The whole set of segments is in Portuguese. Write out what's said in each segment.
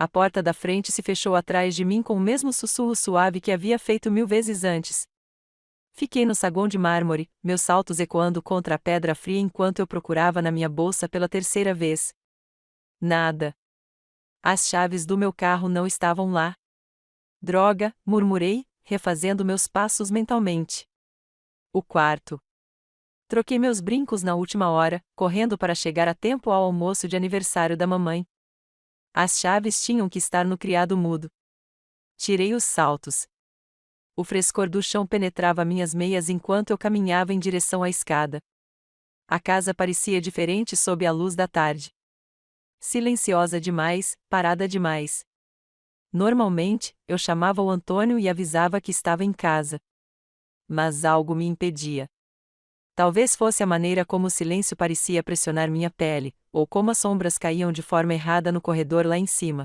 A porta da frente se fechou atrás de mim com o mesmo sussurro suave que havia feito 1000 vezes antes. Fiquei no saguão de mármore, meus saltos ecoando contra a pedra fria enquanto eu procurava na minha bolsa pela terceira vez. Nada. As chaves do meu carro não estavam lá. Droga, murmurei, refazendo meus passos mentalmente. O quarto. Troquei meus brincos na última hora, correndo para chegar a tempo ao almoço de aniversário da mamãe. As chaves tinham que estar no criado mudo. Tirei os saltos. O frescor do chão penetrava minhas meias enquanto eu caminhava em direção à escada. A casa parecia diferente sob a luz da tarde. Silenciosa demais, parada demais. Normalmente, eu chamava o Antônio e avisava que estava em casa. Mas algo me impedia. Talvez fosse a maneira como o silêncio parecia pressionar minha pele, ou como as sombras caíam de forma errada no corredor lá em cima.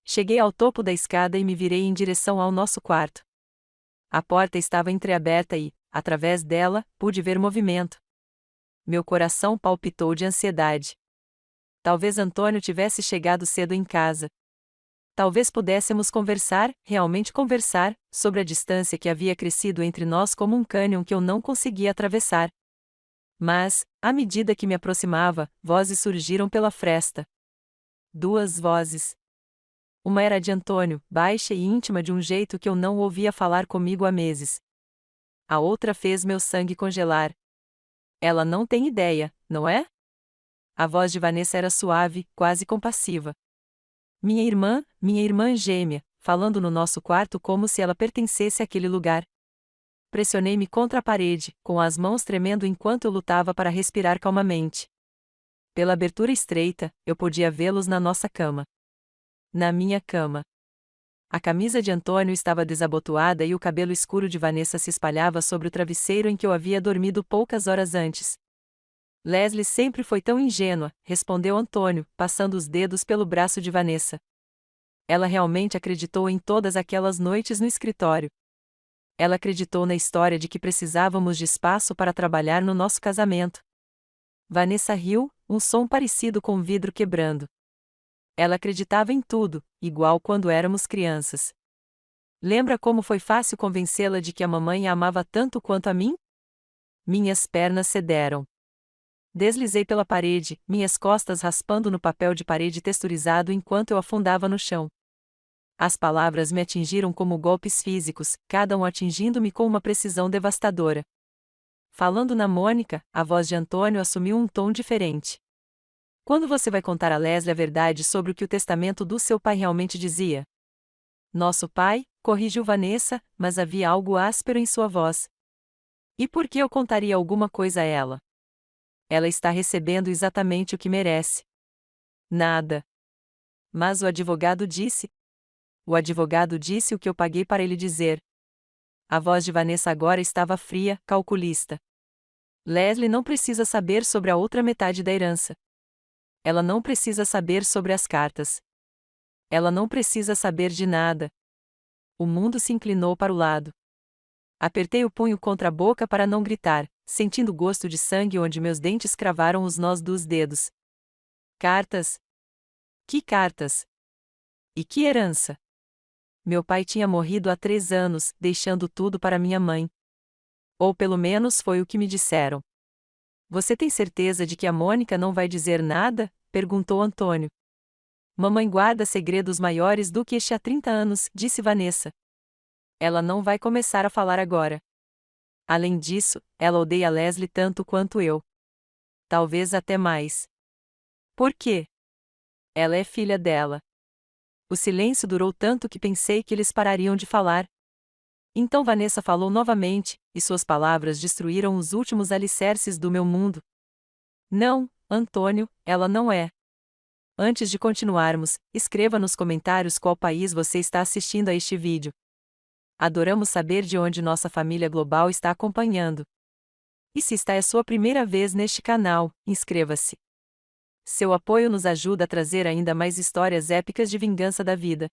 Cheguei ao topo da escada e me virei em direção ao nosso quarto. A porta estava entreaberta e, através dela, pude ver movimento. Meu coração palpitou de ansiedade. Talvez Antônio tivesse chegado cedo em casa. Talvez pudéssemos conversar, realmente conversar, sobre a distância que havia crescido entre nós como um cânion que eu não conseguia atravessar. Mas, à medida que me aproximava, vozes surgiram pela fresta. 2 vozes. Uma era de Antônio, baixa e íntima de um jeito que eu não ouvia falar comigo há meses. A outra fez meu sangue congelar. Ela não tem ideia, não é? A voz de Vanessa era suave, quase compassiva. Minha irmã gêmea, falando no nosso quarto como se ela pertencesse àquele lugar. Pressionei-me contra a parede, com as mãos tremendo enquanto eu lutava para respirar calmamente. Pela abertura estreita, eu podia vê-los na nossa cama. Na minha cama. A camisa de Antônio estava desabotoada e o cabelo escuro de Vanessa se espalhava sobre o travesseiro em que eu havia dormido poucas horas antes. Leslie sempre foi tão ingênua, respondeu Antônio, passando os dedos pelo braço de Vanessa. Ela realmente acreditou em todas aquelas noites no escritório. Ela acreditou na história de que precisávamos de espaço para trabalhar no nosso casamento. Vanessa riu, um som parecido com vidro quebrando. Ela acreditava em tudo, igual quando éramos crianças. Lembra como foi fácil convencê-la de que a mamãe a amava tanto quanto a mim? Minhas pernas cederam. Deslizei pela parede, minhas costas raspando no papel de parede texturizado enquanto eu afundava no chão. As palavras me atingiram como golpes físicos, cada um atingindo-me com uma precisão devastadora. Falando na Mônica, a voz de Antônio assumiu um tom diferente. Quando você vai contar a Leslie a verdade sobre o que o testamento do seu pai realmente dizia? Nosso pai, corrigiu Vanessa, mas havia algo áspero em sua voz. E por que eu contaria alguma coisa a ela? Ela está recebendo exatamente o que merece. Nada. Mas o advogado disse. O advogado disse o que eu paguei para ele dizer. A voz de Vanessa agora estava fria, calculista. Leslie não precisa saber sobre a outra metade da herança. Ela não precisa saber sobre as cartas. Ela não precisa saber de nada. O mundo se inclinou para o lado. Apertei o punho contra a boca para não gritar, sentindo o gosto de sangue onde meus dentes cravaram os nós dos dedos. Cartas? Que cartas? E que herança? Meu pai tinha morrido há 3 anos, deixando tudo para minha mãe. Ou pelo menos foi o que me disseram. Você tem certeza de que a Mônica não vai dizer nada? Perguntou Antônio. Mamãe guarda segredos maiores do que este há 30 anos, disse Vanessa. Ela não vai começar a falar agora. Além disso, ela odeia Leslie tanto quanto eu. Talvez até mais. Por quê? Ela é filha dela. O silêncio durou tanto que pensei que eles parariam de falar. Então Vanessa falou novamente, e suas palavras destruíram os últimos alicerces do meu mundo. Não, Antônio, ela não é. Antes de continuarmos, escreva nos comentários qual país você está assistindo a este vídeo. Adoramos saber de onde nossa família global está acompanhando. E se esta é a sua primeira vez neste canal, inscreva-se. Seu apoio nos ajuda a trazer ainda mais histórias épicas de vingança da vida.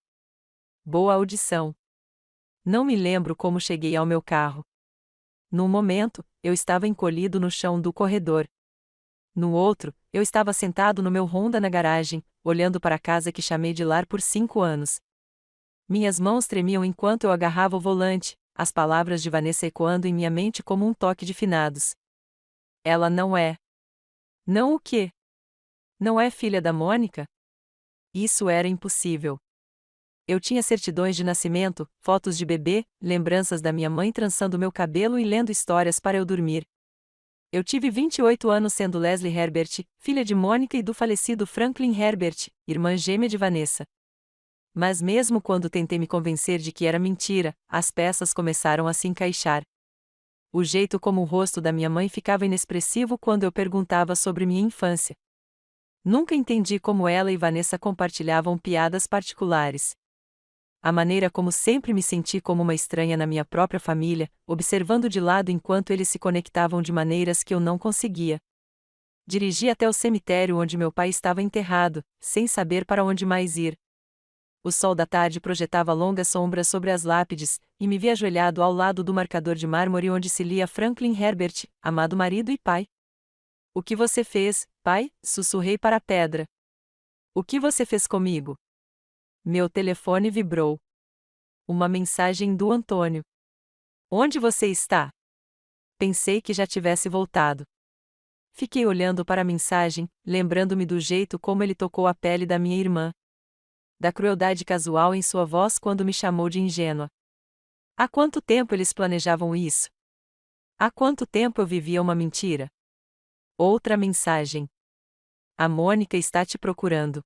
Boa audição. Não me lembro como cheguei ao meu carro. Num momento, eu estava encolhido no chão do corredor. No outro, eu estava sentado no meu Honda na garagem, olhando para a casa que chamei de lar por 5 anos. Minhas mãos tremiam enquanto eu agarrava o volante, as palavras de Vanessa ecoando em minha mente como um toque de finados. Ela não é. Não o quê? Não é filha da Mônica? Isso era impossível. Eu tinha certidões de nascimento, fotos de bebê, lembranças da minha mãe trançando meu cabelo e lendo histórias para eu dormir. Eu tive 28 anos sendo Leslie Herbert, filha de Mônica e do falecido Franklin Herbert, irmã gêmea de Vanessa. Mas mesmo quando tentei me convencer de que era mentira, as peças começaram a se encaixar. O jeito como o rosto da minha mãe ficava inexpressivo quando eu perguntava sobre minha infância. Nunca entendi como ela e Vanessa compartilhavam piadas particulares. A maneira como sempre me senti como uma estranha na minha própria família, observando de lado enquanto eles se conectavam de maneiras que eu não conseguia. Dirigi até o cemitério onde meu pai estava enterrado, sem saber para onde mais ir. O sol da tarde projetava longas sombras sobre as lápides, e me vi ajoelhado ao lado do marcador de mármore onde se lia Franklin Herbert, amado marido e pai. O que você fez, pai? Sussurrei para a pedra. O que você fez comigo? Meu telefone vibrou. Uma mensagem do Antônio. Onde você está? Pensei que já tivesse voltado. Fiquei olhando para a mensagem, lembrando-me do jeito como ele tocou a pele da minha irmã. Da crueldade casual em sua voz quando me chamou de ingênua. Há quanto tempo eles planejavam isso? Há quanto tempo eu vivia uma mentira? Outra mensagem. A Mônica está te procurando.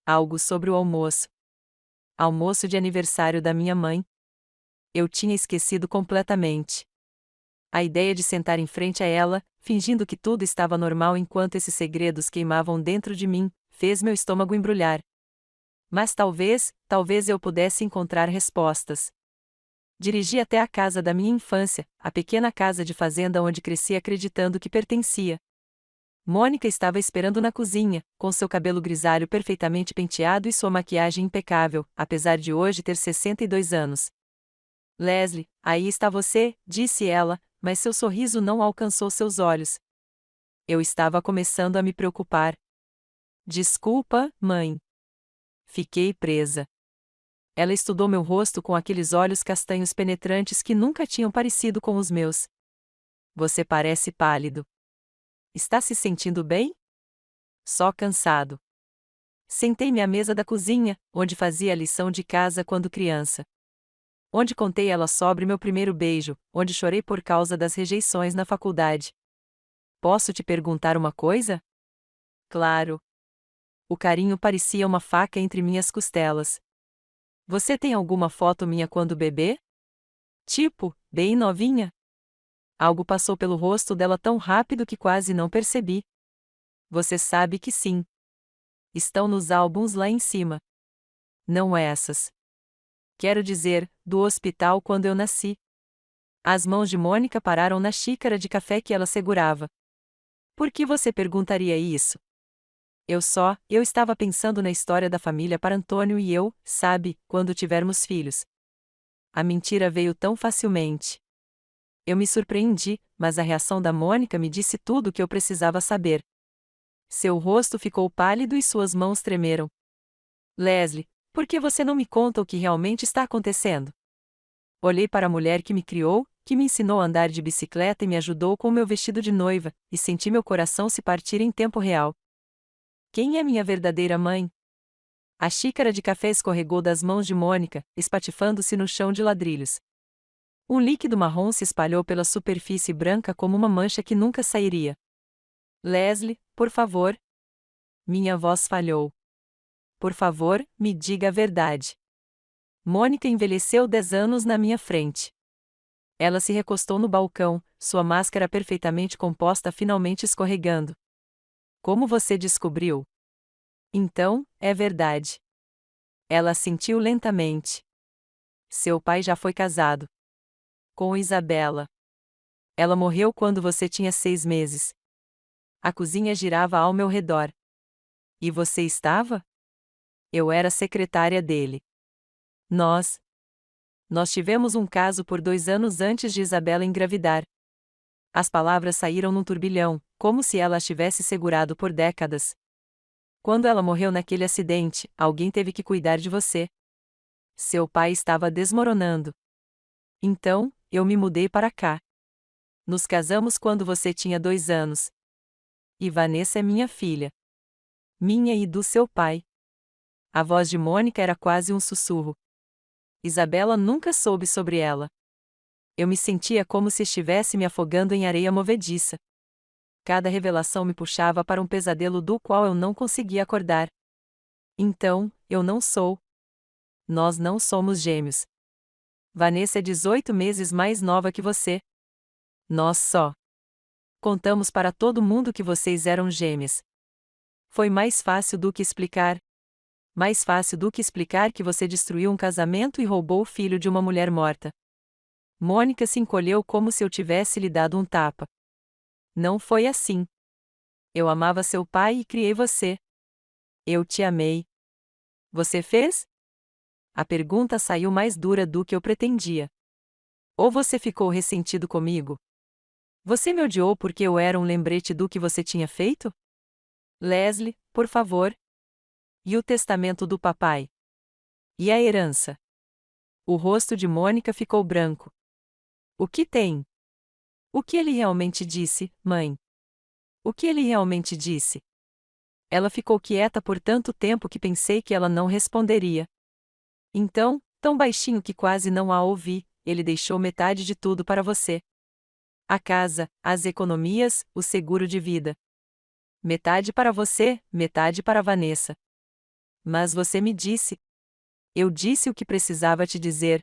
Algo sobre o almoço. Almoço de aniversário da minha mãe. Eu tinha esquecido completamente. A ideia de sentar em frente a ela, fingindo que tudo estava normal enquanto esses segredos queimavam dentro de mim, fez meu estômago embrulhar. Mas talvez eu pudesse encontrar respostas. Dirigi até a casa da minha infância, a pequena casa de fazenda onde cresci acreditando que pertencia. Mônica estava esperando na cozinha, com seu cabelo grisalho perfeitamente penteado e sua maquiagem impecável, apesar de hoje ter 62 anos. Leslie, aí está você, disse ela, mas seu sorriso não alcançou seus olhos. Eu estava começando a me preocupar. Desculpa, mãe. Fiquei presa. Ela estudou meu rosto com aqueles olhos castanhos penetrantes que nunca tinham parecido com os meus. Você parece pálido. Está se sentindo bem? Só cansado. Sentei-me à mesa da cozinha, onde fazia a lição de casa quando criança. Onde contei ela sobre meu primeiro beijo, onde chorei por causa das rejeições na faculdade. Posso te perguntar uma coisa? Claro. O carinho parecia uma faca entre minhas costelas. Você tem alguma foto minha quando bebê? Tipo, bem novinha? Algo passou pelo rosto dela tão rápido que quase não percebi. Você sabe que sim. Estão nos álbuns lá em cima. Não essas. Quero dizer, do hospital quando eu nasci. As mãos de Mônica pararam na xícara de café que ela segurava. Por que você perguntaria isso? Eu estava pensando na história da família para Antônio e eu, sabe, quando tivermos filhos. A mentira veio tão facilmente. Eu me surpreendi, mas a reação da Mônica me disse tudo o que eu precisava saber. Seu rosto ficou pálido e suas mãos tremeram. Leslie, por que você não me conta o que realmente está acontecendo? Olhei para a mulher que me criou, que me ensinou a andar de bicicleta e me ajudou com meu vestido de noiva, e senti meu coração se partir em tempo real. Quem é minha verdadeira mãe? A xícara de café escorregou das mãos de Mônica, espatifando-se no chão de ladrilhos. Um líquido marrom se espalhou pela superfície branca como uma mancha que nunca sairia. Leslie, por favor. Minha voz falhou. Por favor, me diga a verdade. Mônica envelheceu 10 anos na minha frente. Ela se recostou no balcão, sua máscara perfeitamente composta finalmente escorregando. Como você descobriu? Então, é verdade. Ela assentiu lentamente. Seu pai já foi casado. Com Isabela. Ela morreu quando você tinha 6 meses. A cozinha girava ao meu redor. E você estava? Eu era secretária dele. Nós tivemos um caso por 2 anos antes de Isabela engravidar. As palavras saíram num turbilhão, como se ela as tivesse segurado por décadas. Quando ela morreu naquele acidente, alguém teve que cuidar de você. Seu pai estava desmoronando. Então, eu me mudei para cá. Nos casamos quando você tinha 2 anos. E Vanessa é minha filha. Minha e do seu pai. A voz de Mônica era quase um sussurro. Isabela nunca soube sobre ela. Eu me sentia como se estivesse me afogando em areia movediça. Cada revelação me puxava para um pesadelo do qual eu não conseguia acordar. Então, eu não sou. Nós não somos gêmeos. Vanessa é 18 meses mais nova que você. Nós só contamos para todo mundo que vocês eram gêmeas. Foi mais fácil do que explicar. Mais fácil do que explicar que você destruiu um casamento e roubou o filho de uma mulher morta. Mônica se encolheu como se eu tivesse lhe dado um tapa. Não foi assim. Eu amava seu pai e criei você. Eu te amei. Você fez? A pergunta saiu mais dura do que eu pretendia. Ou você ficou ressentido comigo? Você me odiou porque eu era um lembrete do que você tinha feito? Leslie, por favor. E o testamento do papai? E a herança? O rosto de Mônica ficou branco. O que tem? O que ele realmente disse, mãe? O que ele realmente disse? Ela ficou quieta por tanto tempo que pensei que ela não responderia. Então, tão baixinho que quase não a ouvi, ele deixou metade de tudo para você. A casa, as economias, o seguro de vida. Metade para você, metade para Vanessa. Mas você me disse. Eu disse o que precisava te dizer.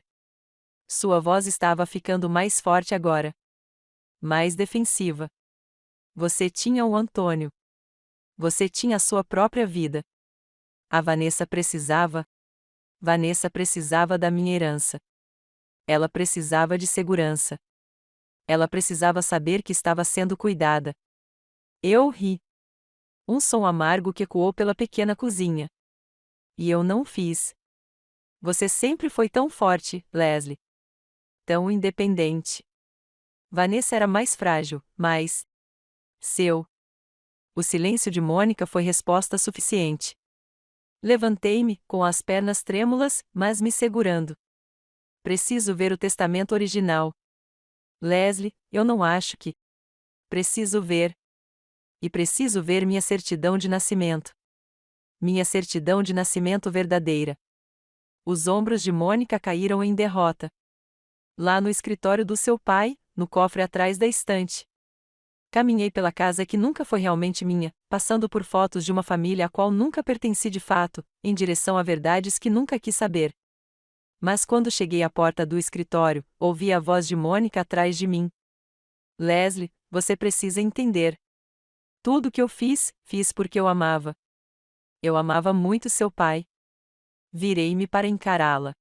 Sua voz estava ficando mais forte agora. Mais defensiva. Você tinha o Antônio. Você tinha a sua própria vida. A Vanessa precisava. Vanessa precisava da minha herança. Ela precisava de segurança. Ela precisava saber que estava sendo cuidada. Eu ri. Um som amargo que ecoou pela pequena cozinha. E eu não fiz. Você sempre foi tão forte, Leslie. Tão independente. Vanessa era mais frágil, mas seu. O silêncio de Mônica foi resposta suficiente. Levantei-me, com as pernas trêmulas, mas me segurando. Preciso ver o testamento original. Leslie, eu não acho que. Preciso ver. E preciso ver minha certidão de nascimento. Minha certidão de nascimento verdadeira. Os ombros de Mônica caíram em derrota. Lá no escritório do seu pai, no cofre atrás da estante. Caminhei pela casa que nunca foi realmente minha, passando por fotos de uma família a qual nunca pertenci de fato, em direção a verdades que nunca quis saber. Mas quando cheguei à porta do escritório, ouvi a voz de Mônica atrás de mim. Leslie, você precisa entender. Tudo que eu fiz, fiz porque eu amava. Eu amava muito seu pai. Virei-me para encará-la.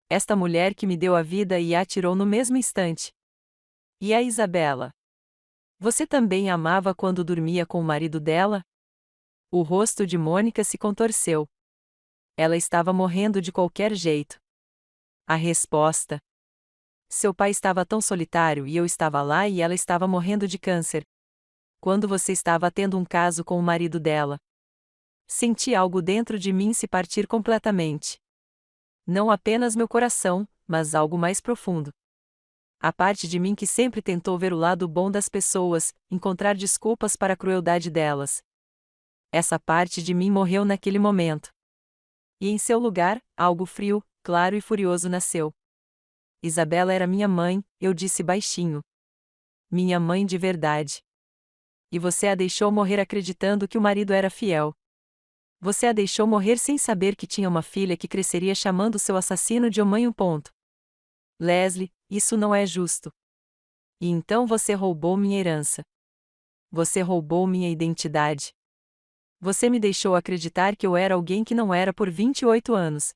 Esta mulher que me deu a vida e a atirou no mesmo instante. E a Isabela? Você também a amava quando dormia com o marido dela? O rosto de Mônica se contorceu. Ela estava morrendo de qualquer jeito. A resposta. Seu pai estava tão solitário e eu estava lá e ela estava morrendo de câncer. Quando você estava tendo um caso com o marido dela. Senti algo dentro de mim se partir completamente. Não apenas meu coração, mas algo mais profundo. A parte de mim que sempre tentou ver o lado bom das pessoas, encontrar desculpas para a crueldade delas. Essa parte de mim morreu naquele momento. E em seu lugar, algo frio, claro e furioso nasceu. Isabela era minha mãe, eu disse baixinho. Minha mãe de verdade. E você a deixou morrer acreditando que o marido era fiel. Você a deixou morrer sem saber que tinha uma filha que cresceria chamando seu assassino de mãe. Leslie, isso não é justo. E então você roubou minha herança. Você roubou minha identidade. Você me deixou acreditar que eu era alguém que não era por 28 anos.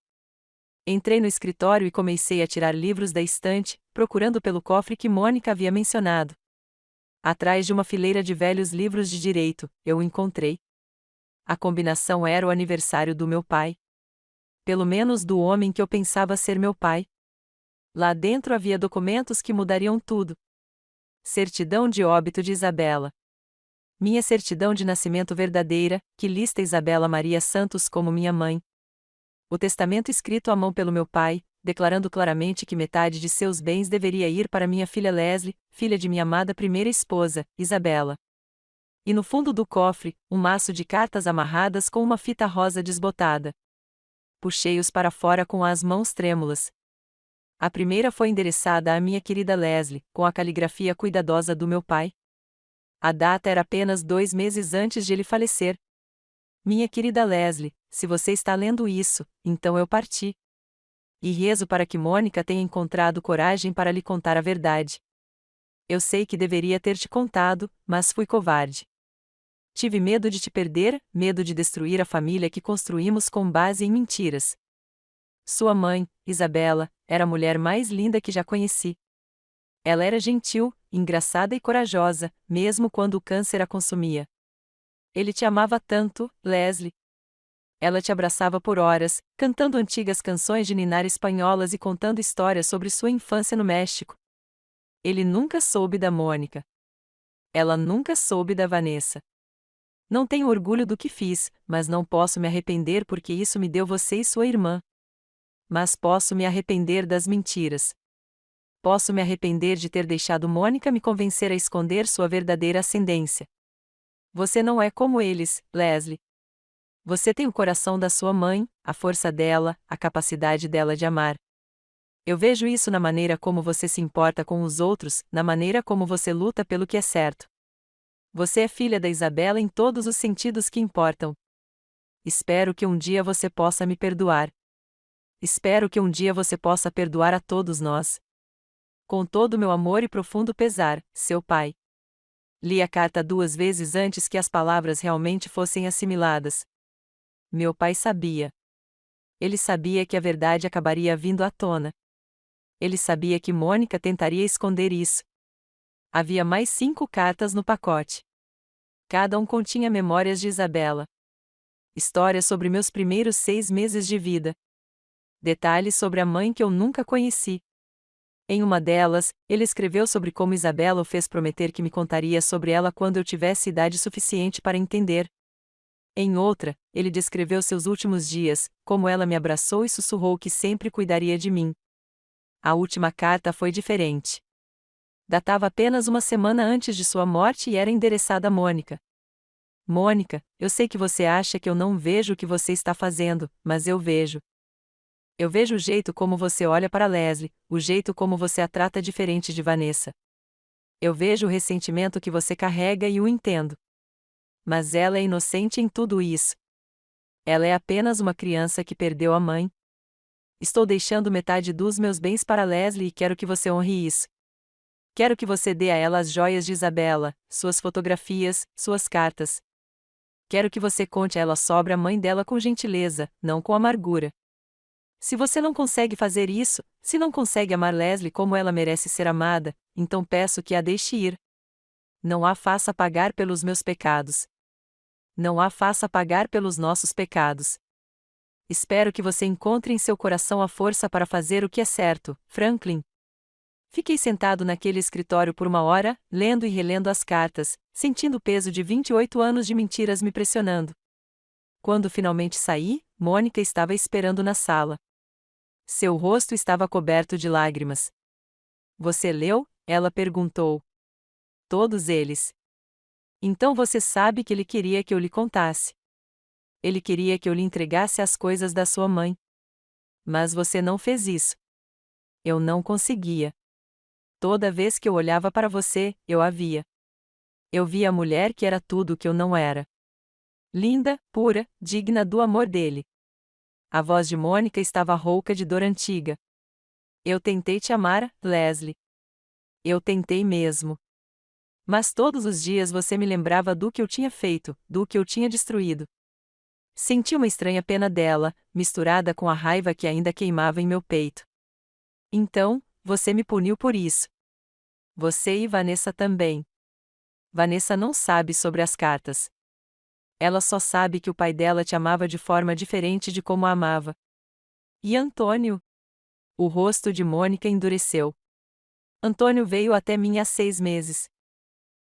Entrei no escritório e comecei a tirar livros da estante, procurando pelo cofre que Mônica havia mencionado. Atrás de uma fileira de velhos livros de direito, eu o encontrei. A combinação era o aniversário do meu pai. Pelo menos do homem que eu pensava ser meu pai. Lá dentro havia documentos que mudariam tudo. Certidão de óbito de Isabela. Minha certidão de nascimento verdadeira, que lista Isabela Maria Santos como minha mãe. O testamento escrito à mão pelo meu pai, declarando claramente que metade de seus bens deveria ir para minha filha Leslie, filha de minha amada primeira esposa, Isabela. E no fundo do cofre, um maço de cartas amarradas com uma fita rosa desbotada. Puxei-os para fora com as mãos trêmulas. A primeira foi endereçada à minha querida Leslie, com a caligrafia cuidadosa do meu pai. A data era apenas 2 meses antes de ele falecer. Minha querida Leslie, se você está lendo isso, então eu parti. E rezo para que Mônica tenha encontrado coragem para lhe contar a verdade. Eu sei que deveria ter te contado, mas fui covarde. Tive medo de te perder, medo de destruir a família que construímos com base em mentiras. Sua mãe, Isabela, era a mulher mais linda que já conheci. Ela era gentil, engraçada e corajosa, mesmo quando o câncer a consumia. Ele te amava tanto, Leslie. Ela te abraçava por horas, cantando antigas canções de ninar espanholas e contando histórias sobre sua infância no México. Ele nunca soube da Mônica. Ela nunca soube da Vanessa. Não tenho orgulho do que fiz, mas não posso me arrepender porque isso me deu você e sua irmã. Mas posso me arrepender das mentiras. Posso me arrepender de ter deixado Mônica me convencer a esconder sua verdadeira ascendência. Você não é como eles, Leslie. Você tem o coração da sua mãe, a força dela, a capacidade dela de amar. Eu vejo isso na maneira como você se importa com os outros, na maneira como você luta pelo que é certo. Você é filha da Isabela em todos os sentidos que importam. Espero que um dia você possa me perdoar. Espero que um dia você possa perdoar a todos nós. Com todo o meu amor e profundo pesar, seu pai. Li a carta 2 vezes antes que as palavras realmente fossem assimiladas. Meu pai sabia. Ele sabia que a verdade acabaria vindo à tona. Ele sabia que Mônica tentaria esconder isso. Havia mais 5 cartas no pacote. Cada um continha memórias de Isabela. Histórias sobre meus primeiros 6 meses de vida. Detalhes sobre a mãe que eu nunca conheci. Em uma delas, ele escreveu sobre como Isabela o fez prometer que me contaria sobre ela quando eu tivesse idade suficiente para entender. Em outra, ele descreveu seus últimos dias, como ela me abraçou e sussurrou que sempre cuidaria de mim. A última carta foi diferente. Datava apenas uma semana antes de sua morte e era endereçada a Mônica. Mônica, eu sei que você acha que eu não vejo o que você está fazendo, mas eu vejo. Eu vejo o jeito como você olha para Leslie, o jeito como você a trata diferente de Vanessa. Eu vejo o ressentimento que você carrega e o entendo. Mas ela é inocente em tudo isso. Ela é apenas uma criança que perdeu a mãe. Estou deixando metade dos meus bens para Leslie e quero que você honre isso. Quero que você dê a ela as joias de Isabela, suas fotografias, suas cartas. Quero que você conte a ela sobre a mãe dela com gentileza, não com amargura. Se você não consegue fazer isso, se não consegue amar Leslie como ela merece ser amada, então peço que a deixe ir. Não a faça pagar pelos meus pecados. Não a faça pagar pelos nossos pecados. Espero que você encontre em seu coração a força para fazer o que é certo, Franklin. Fiquei sentado naquele escritório por uma hora, lendo e relendo as cartas, sentindo o peso de 28 anos de mentiras me pressionando. Quando finalmente saí, Mônica estava esperando na sala. Seu rosto estava coberto de lágrimas. Você leu? Ela perguntou. Todos eles. Então você sabe que ele queria que eu lhe contasse. Ele queria que eu lhe entregasse as coisas da sua mãe. Mas você não fez isso. Eu não conseguia. Toda vez que eu olhava para você, eu a via. Eu via a mulher que era tudo o que eu não era. Linda, pura, digna do amor dele. A voz de Mônica estava rouca de dor antiga. Eu tentei te amar, Leslie. Eu tentei mesmo. Mas todos os dias você me lembrava do que eu tinha feito, do que eu tinha destruído. Senti uma estranha pena dela, misturada com a raiva que ainda queimava em meu peito. Então, você me puniu por isso. Você e Vanessa também. Vanessa não sabe sobre as cartas. Ela só sabe que o pai dela te amava de forma diferente de como a amava. E Antônio? O rosto de Mônica endureceu. Antônio veio até mim há 6 meses.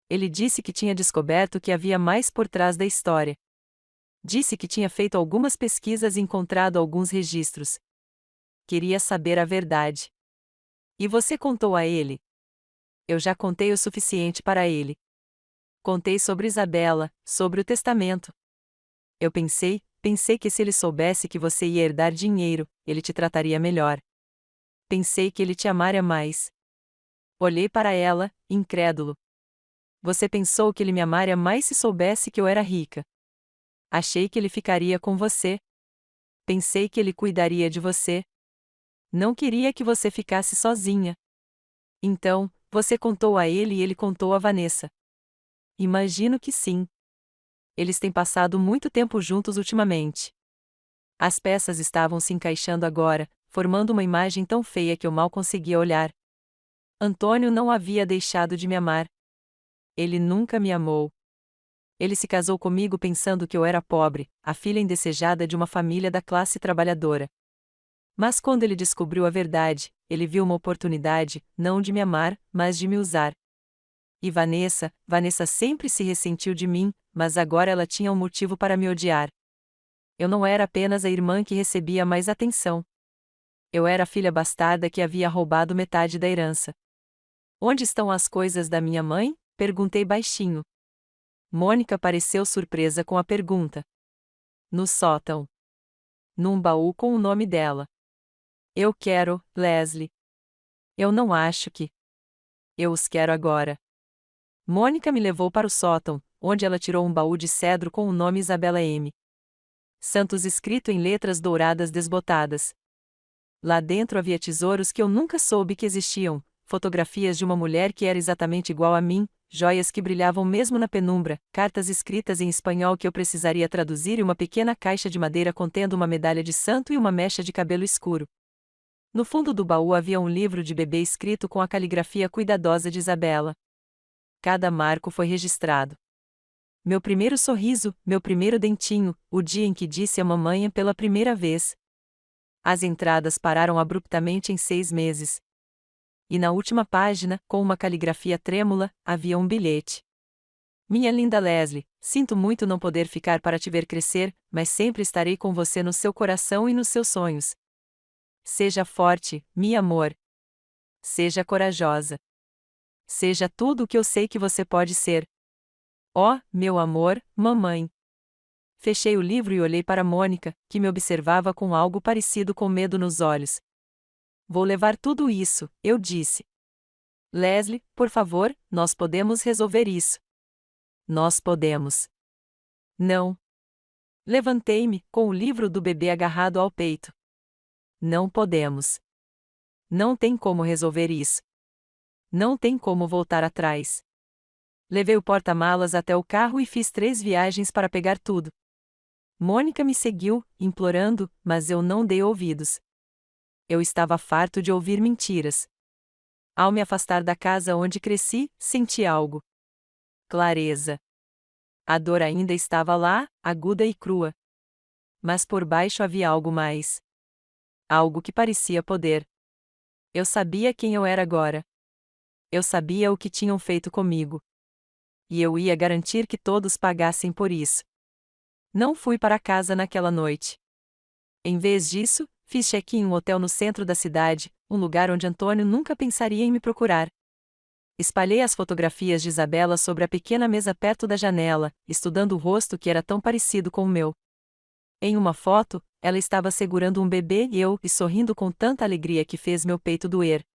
Ele disse que tinha descoberto que havia mais por trás da história. Disse que tinha feito algumas pesquisas e encontrado alguns registros. Queria saber a verdade. E você contou a ele? Eu já contei o suficiente para ele. Contei sobre Isabela, sobre o testamento. Eu pensei que se ele soubesse que você ia herdar dinheiro, ele te trataria melhor. Pensei que ele te amaria mais. Olhei para ela, incrédulo. Você pensou que ele me amaria mais se soubesse que eu era rica. Achei que ele ficaria com você. Pensei que ele cuidaria de você. Não queria que você ficasse sozinha. Então, você contou a ele e ele contou a Vanessa. Imagino que sim. Eles têm passado muito tempo juntos ultimamente. As peças estavam se encaixando agora, formando uma imagem tão feia que eu mal conseguia olhar. Antônio não havia deixado de me amar. Ele nunca me amou. Ele se casou comigo pensando que eu era pobre, a filha indesejada de uma família da classe trabalhadora. Mas quando ele descobriu a verdade, ele viu uma oportunidade, não de me amar, mas de me usar. E Vanessa sempre se ressentiu de mim, mas agora ela tinha um motivo para me odiar. Eu não era apenas a irmã que recebia mais atenção. Eu era a filha bastarda que havia roubado metade da herança. Onde estão as coisas da minha mãe? Perguntei baixinho. Mônica pareceu surpresa com a pergunta. No sótão. Num baú com o nome dela. Eu quero, Leslie. Eu não acho que. Eu os quero agora. Mônica me levou para o sótão, onde ela tirou um baú de cedro com o nome Isabela M. Santos escrito em letras douradas desbotadas. Lá dentro havia tesouros que eu nunca soube que existiam, fotografias de uma mulher que era exatamente igual a mim, joias que brilhavam mesmo na penumbra, cartas escritas em espanhol que eu precisaria traduzir e uma pequena caixa de madeira contendo uma medalha de santo e uma mecha de cabelo escuro. No fundo do baú havia um livro de bebê escrito com a caligrafia cuidadosa de Isabela. Cada marco foi registrado. Meu primeiro sorriso, meu primeiro dentinho, o dia em que disse a mamãe pela primeira vez. As entradas pararam abruptamente em 6 meses. E na última página, com uma caligrafia trêmula, havia um bilhete. Minha linda Leslie, sinto muito não poder ficar para te ver crescer, mas sempre estarei com você no seu coração e nos seus sonhos. Seja forte, meu amor. Seja corajosa. Seja tudo o que eu sei que você pode ser. Oh, meu amor, mamãe. Fechei o livro e olhei para Mônica, que me observava com algo parecido com medo nos olhos. Vou levar tudo isso, eu disse. Leslie, por favor, nós podemos resolver isso. Nós podemos. Não. Levantei-me, com o livro do bebê agarrado ao peito. Não podemos. Não tem como resolver isso. Não tem como voltar atrás. Levei o porta-malas até o carro e fiz 3 viagens para pegar tudo. Mônica me seguiu, implorando, mas eu não dei ouvidos. Eu estava farto de ouvir mentiras. Ao me afastar da casa onde cresci, senti algo. Clareza. A dor ainda estava lá, aguda e crua. Mas por baixo havia algo mais. Algo que parecia poder. Eu sabia quem eu era agora. Eu sabia o que tinham feito comigo. E eu ia garantir que todos pagassem por isso. Não fui para casa naquela noite. Em vez disso, fiz check-in em um hotel no centro da cidade, um lugar onde Antônio nunca pensaria em me procurar. Espalhei as fotografias de Isabela sobre a pequena mesa perto da janela, estudando o rosto que era tão parecido com o meu. Em uma foto, ela estava segurando um bebê e sorrindo com tanta alegria que fez meu peito doer.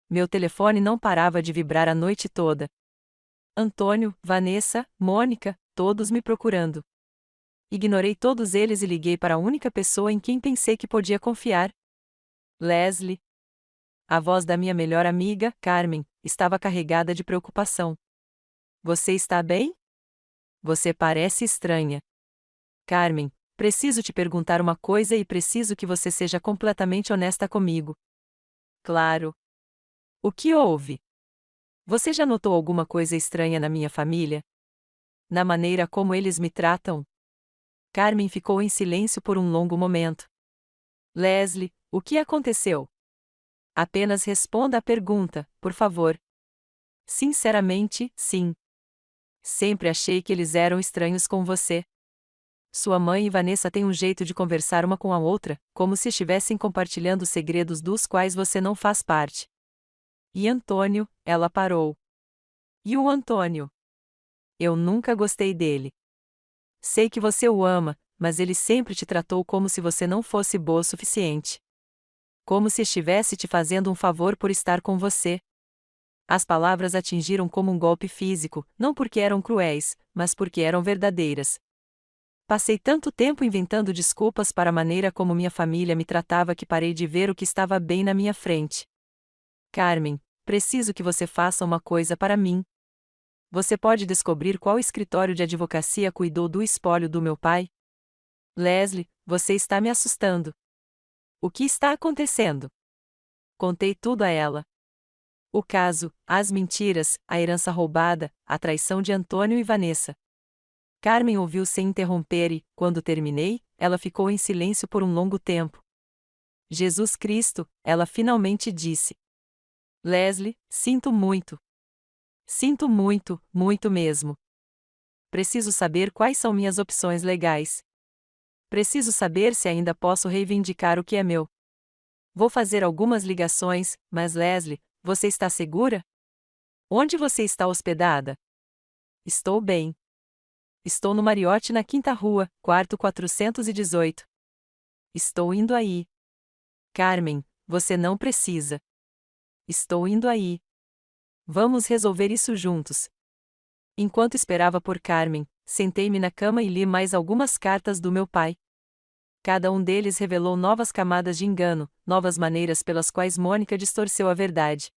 Meu telefone não parava de vibrar a noite toda. Antônio, Vanessa, Mônica, todos me procurando. Ignorei todos eles e liguei para a única pessoa em quem pensei que podia confiar. Leslie. A voz da minha melhor amiga, Carmen, estava carregada de preocupação. Você está bem? Você parece estranha. Carmen, preciso te perguntar uma coisa e preciso que você seja completamente honesta comigo. Claro. O que houve? Você já notou alguma coisa estranha na minha família? Na maneira como eles me tratam? Carmen ficou em silêncio por um longo momento. Leslie, o que aconteceu? Apenas responda a pergunta, por favor. Sinceramente, sim. Sempre achei que eles eram estranhos com você. Sua mãe e Vanessa têm um jeito de conversar uma com a outra, como se estivessem compartilhando segredos dos quais você não faz parte. E Antônio, ela parou. E o Antônio? Eu nunca gostei dele. Sei que você o ama, mas ele sempre te tratou como se você não fosse boa o suficiente. Como se estivesse te fazendo um favor por estar com você. As palavras atingiram como um golpe físico, não porque eram cruéis, mas porque eram verdadeiras. Passei tanto tempo inventando desculpas para a maneira como minha família me tratava que parei de ver o que estava bem na minha frente. Carmen, preciso que você faça uma coisa para mim. Você pode descobrir qual escritório de advocacia cuidou do espólio do meu pai? Leslie, você está me assustando. O que está acontecendo? Contei tudo a ela. O caso, as mentiras, a herança roubada, a traição de Antônio e Vanessa. Carmen ouviu sem interromper e, quando terminei, ela ficou em silêncio por um longo tempo. Jesus Cristo, ela finalmente disse. Leslie, sinto muito. Sinto muito, muito mesmo. Preciso saber quais são minhas opções legais. Preciso saber se ainda posso reivindicar o que é meu. Vou fazer algumas ligações, mas Leslie, você está segura? Onde você está hospedada? Estou bem. Estou no Marriott na Quinta Rua, quarto 418. Estou indo aí. Carmen, você não precisa. Estou indo aí. Vamos resolver isso juntos. Enquanto esperava por Carmen, sentei-me na cama e li mais algumas cartas do meu pai. Cada um deles revelou novas camadas de engano, novas maneiras pelas quais Mônica distorceu a verdade.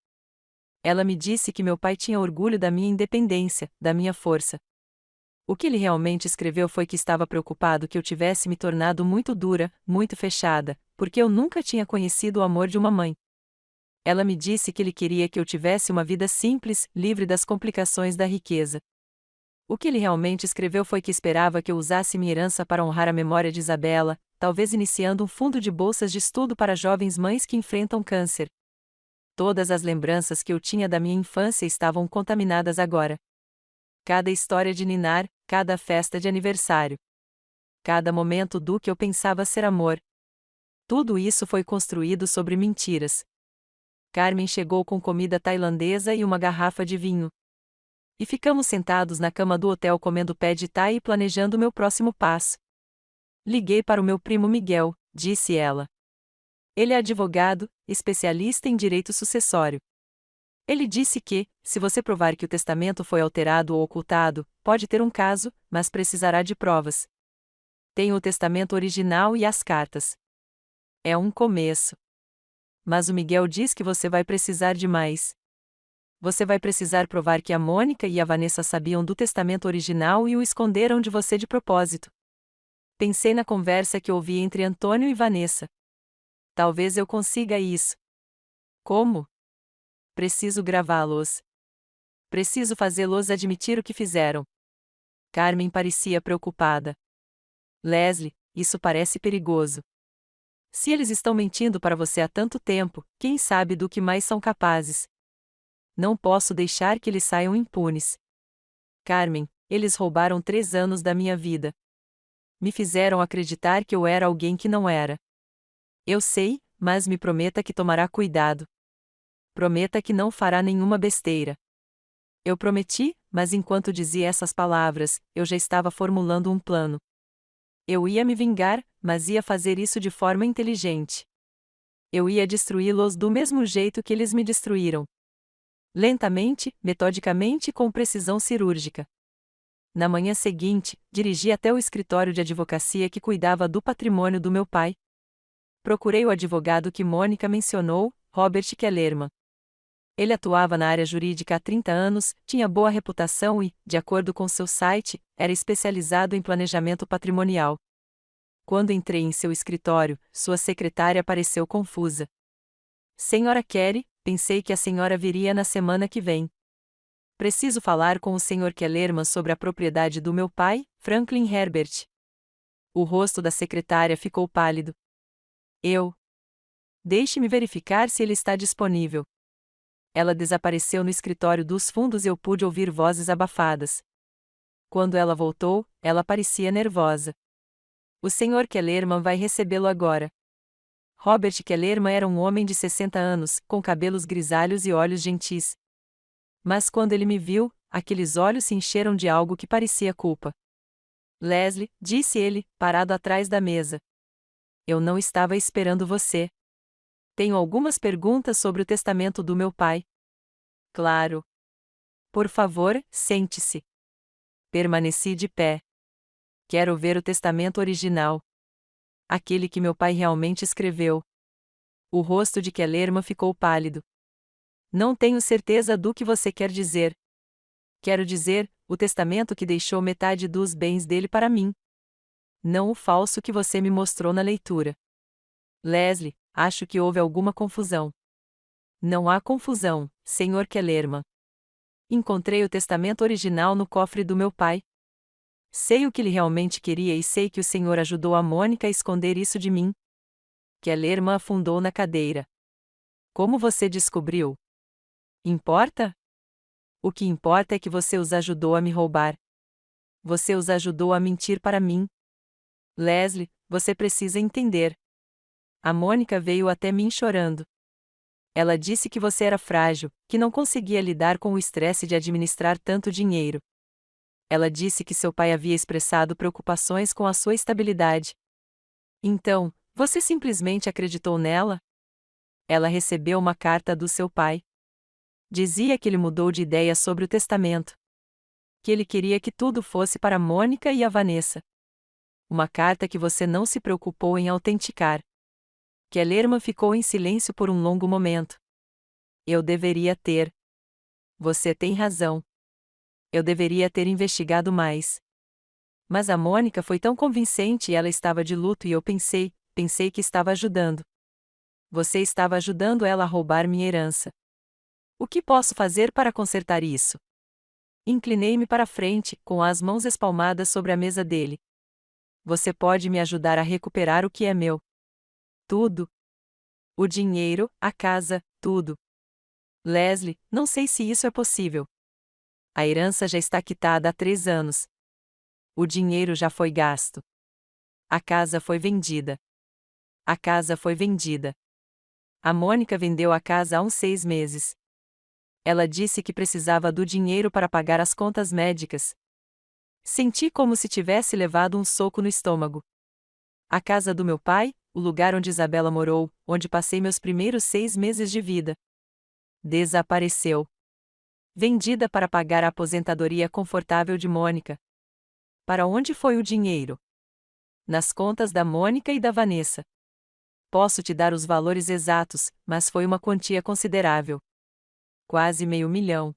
Ela me disse que meu pai tinha orgulho da minha independência, da minha força. O que ele realmente escreveu foi que estava preocupado que eu tivesse me tornado muito dura, muito fechada, porque eu nunca tinha conhecido o amor de uma mãe. Ela me disse que ele queria que eu tivesse uma vida simples, livre das complicações da riqueza. O que ele realmente escreveu foi que esperava que eu usasse minha herança para honrar a memória de Isabela, talvez iniciando um fundo de bolsas de estudo para jovens mães que enfrentam câncer. Todas as lembranças que eu tinha da minha infância estavam contaminadas agora. Cada história de ninar, cada festa de aniversário. Cada momento do que eu pensava ser amor. Tudo isso foi construído sobre mentiras. Carmen chegou com comida tailandesa e uma garrafa de vinho. E ficamos sentados na cama do hotel comendo pé de thai e planejando meu próximo passo. Liguei para o meu primo Miguel, disse ela. Ele é advogado, especialista em direito sucessório. Ele disse que, se você provar que o testamento foi alterado ou ocultado, pode ter um caso, mas precisará de provas. Tenho o testamento original e as cartas. É um começo. Mas o Miguel diz que você vai precisar de mais. Você vai precisar provar que a Mônica e a Vanessa sabiam do testamento original e o esconderam de você de propósito. Pensei na conversa que ouvi entre Antônio e Vanessa. Talvez eu consiga isso. Como? Preciso gravá-los. Preciso fazê-los admitir o que fizeram. Carmen parecia preocupada. Leslie, isso parece perigoso. Se eles estão mentindo para você há tanto tempo, quem sabe do que mais são capazes? Não posso deixar que eles saiam impunes. Carmen, eles roubaram 3 anos da minha vida. Me fizeram acreditar que eu era alguém que não era. Eu sei, mas me prometa que tomará cuidado. Prometa que não fará nenhuma besteira. Eu prometi, mas enquanto dizia essas palavras, eu já estava formulando um plano. Eu ia me vingar, mas ia fazer isso de forma inteligente. Eu ia destruí-los do mesmo jeito que eles me destruíram. Lentamente, metodicamente e com precisão cirúrgica. Na manhã seguinte, dirigi até o escritório de advocacia que cuidava do patrimônio do meu pai. Procurei o advogado que Mônica mencionou, Robert Kellerman. Ele atuava na área jurídica há 30 anos, tinha boa reputação e, de acordo com seu site, era especializado em planejamento patrimonial. Quando entrei em seu escritório, sua secretária pareceu confusa. Senhora Carey, pensei que a senhora viria na semana que vem. Preciso falar com o Sr. Kellerman sobre a propriedade do meu pai, Franklin Herbert. O rosto da secretária ficou pálido. Deixe-me verificar se ele está disponível. Ela desapareceu no escritório dos fundos e eu pude ouvir vozes abafadas. Quando ela voltou, ela parecia nervosa. O Sr. Kellerman vai recebê-lo agora. Robert Kellerman era um homem de 60 anos, com cabelos grisalhos e olhos gentis. Mas quando ele me viu, aqueles olhos se encheram de algo que parecia culpa. Leslie, disse ele, parado atrás da mesa. Eu não estava esperando você. Tenho algumas perguntas sobre o testamento do meu pai. Claro. Por favor, sente-se. Permaneci de pé. Quero ver o testamento original. Aquele que meu pai realmente escreveu. O rosto de Kellerman ficou pálido. Não tenho certeza do que você quer dizer. Quero dizer, o testamento que deixou metade dos bens dele para mim. Não o falso que você me mostrou na leitura. Leslie, acho que houve alguma confusão. Não há confusão, Sr. Kellerman. Encontrei o testamento original no cofre do meu pai. Sei o que ele realmente queria e sei que o Senhor ajudou a Mônica a esconder isso de mim. Kellerman afundou na cadeira. Como você descobriu? Importa? O que importa é que você os ajudou a me roubar. Você os ajudou a mentir para mim. Leslie, você precisa entender. A Mônica veio até mim chorando. Ela disse que você era frágil, que não conseguia lidar com o estresse de administrar tanto dinheiro. Ela disse que seu pai havia expressado preocupações com a sua estabilidade. Então, você simplesmente acreditou nela? Ela recebeu uma carta do seu pai. Dizia que ele mudou de ideia sobre o testamento. Que ele queria que tudo fosse para Mônica e a Vanessa. Uma carta que você não se preocupou em autenticar. Kellerman ficou em silêncio por um longo momento. Eu deveria ter. Você tem razão. Eu deveria ter investigado mais. Mas a Mônica foi tão convincente e ela estava de luto e eu pensei que estava ajudando. Você estava ajudando ela a roubar minha herança. O que posso fazer para consertar isso? Inclinei-me para frente, com as mãos espalmadas sobre a mesa dele. Você pode me ajudar a recuperar o que é meu. Tudo. O dinheiro, a casa, tudo. Leslie, não sei se isso é possível. A herança já está quitada há 3 anos. O dinheiro já foi gasto. A casa foi vendida. A casa foi vendida. A Mônica vendeu a casa há uns 6 meses. Ela disse que precisava do dinheiro para pagar as contas médicas. Senti como se tivesse levado um soco no estômago. A casa do meu pai, o lugar onde Isabela morou, onde passei meus primeiros 6 meses de vida. Desapareceu. Vendida para pagar a aposentadoria confortável de Mônica. Para onde foi o dinheiro? Nas contas da Mônica e da Vanessa. Posso te dar os valores exatos, mas foi uma quantia considerável. Quase $500 mil.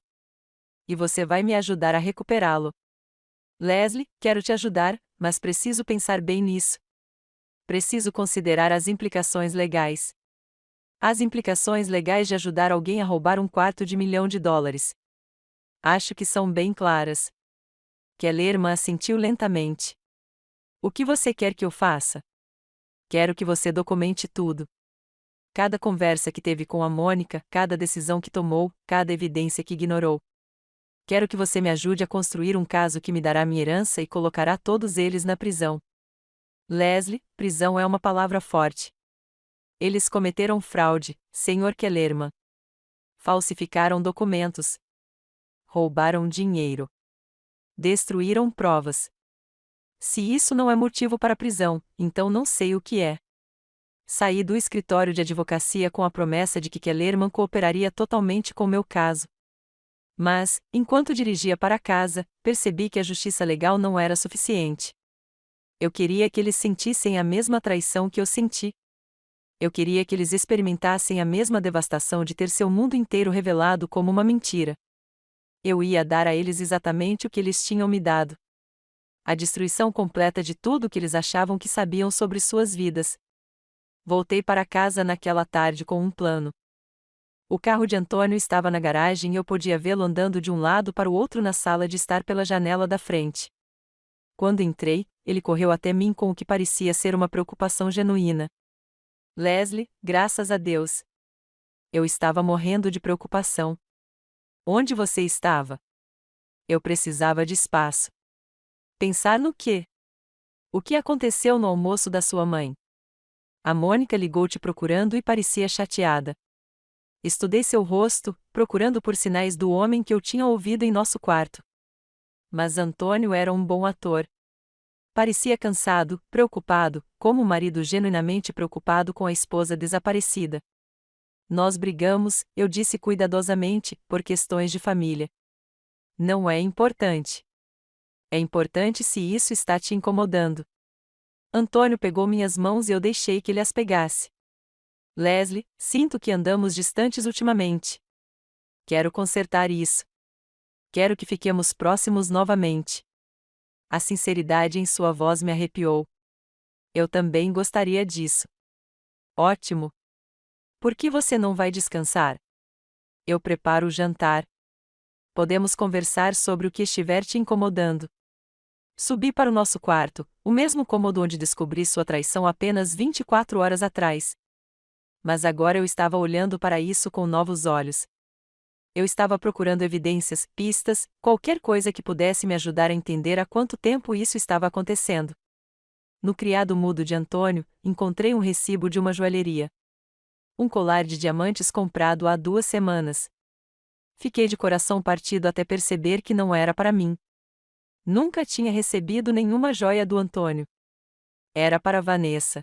E você vai me ajudar a recuperá-lo. Leslie, quero te ajudar, mas preciso pensar bem nisso. Preciso considerar as implicações legais. As implicações legais de ajudar alguém a roubar $250 mil. Acho que são bem claras. Kellerman assentiu lentamente. O que você quer que eu faça? Quero que você documente tudo. Cada conversa que teve com a Mônica, cada decisão que tomou, cada evidência que ignorou. Quero que você me ajude a construir um caso que me dará minha herança e colocará todos eles na prisão. Leslie, prisão é uma palavra forte. Eles cometeram fraude, Sr. Kellerman. Falsificaram documentos. Roubaram dinheiro. Destruíram provas. Se isso não é motivo para prisão, então não sei o que é. Saí do escritório de advocacia com a promessa de que Kellerman cooperaria totalmente com meu caso. Mas, enquanto dirigia para casa, percebi que a justiça legal não era suficiente. Eu queria que eles sentissem a mesma traição que eu senti. Eu queria que eles experimentassem a mesma devastação de ter seu mundo inteiro revelado como uma mentira. Eu ia dar a eles exatamente o que eles tinham me dado. A destruição completa de tudo o que eles achavam que sabiam sobre suas vidas. Voltei para casa naquela tarde com um plano. O carro de Antônio estava na garagem e eu podia vê-lo andando de um lado para o outro na sala de estar pela janela da frente. Quando entrei, ele correu até mim com o que parecia ser uma preocupação genuína. Leslie, graças a Deus. Eu estava morrendo de preocupação. Onde você estava? Eu precisava de espaço. Pensar no quê? O que aconteceu no almoço da sua mãe? A Mônica ligou te procurando e parecia chateada. Estudei seu rosto, procurando por sinais do homem que eu tinha ouvido em nosso quarto. Mas Antônio era um bom ator. Parecia cansado, preocupado, como um marido genuinamente preocupado com a esposa desaparecida. Nós brigamos, eu disse cuidadosamente, por questões de família. Não é importante. É importante se isso está te incomodando. Antônio pegou minhas mãos e eu deixei que ele as pegasse. Leslie, sinto que andamos distantes ultimamente. Quero consertar isso. Quero que fiquemos próximos novamente. A sinceridade em sua voz me arrepiou. Eu também gostaria disso. Ótimo. Por que você não vai descansar? Eu preparo o jantar. Podemos conversar sobre o que estiver te incomodando. Subi para o nosso quarto, o mesmo cômodo onde descobri sua traição apenas 24 horas atrás. Mas agora eu estava olhando para isso com novos olhos. Eu estava procurando evidências, pistas, qualquer coisa que pudesse me ajudar a entender há quanto tempo isso estava acontecendo. No criado mudo de Antônio, encontrei um recibo de uma joalheria. Um colar de diamantes comprado há 2 semanas. Fiquei de coração partido até perceber que não era para mim. Nunca tinha recebido nenhuma joia do Antônio. Era para Vanessa.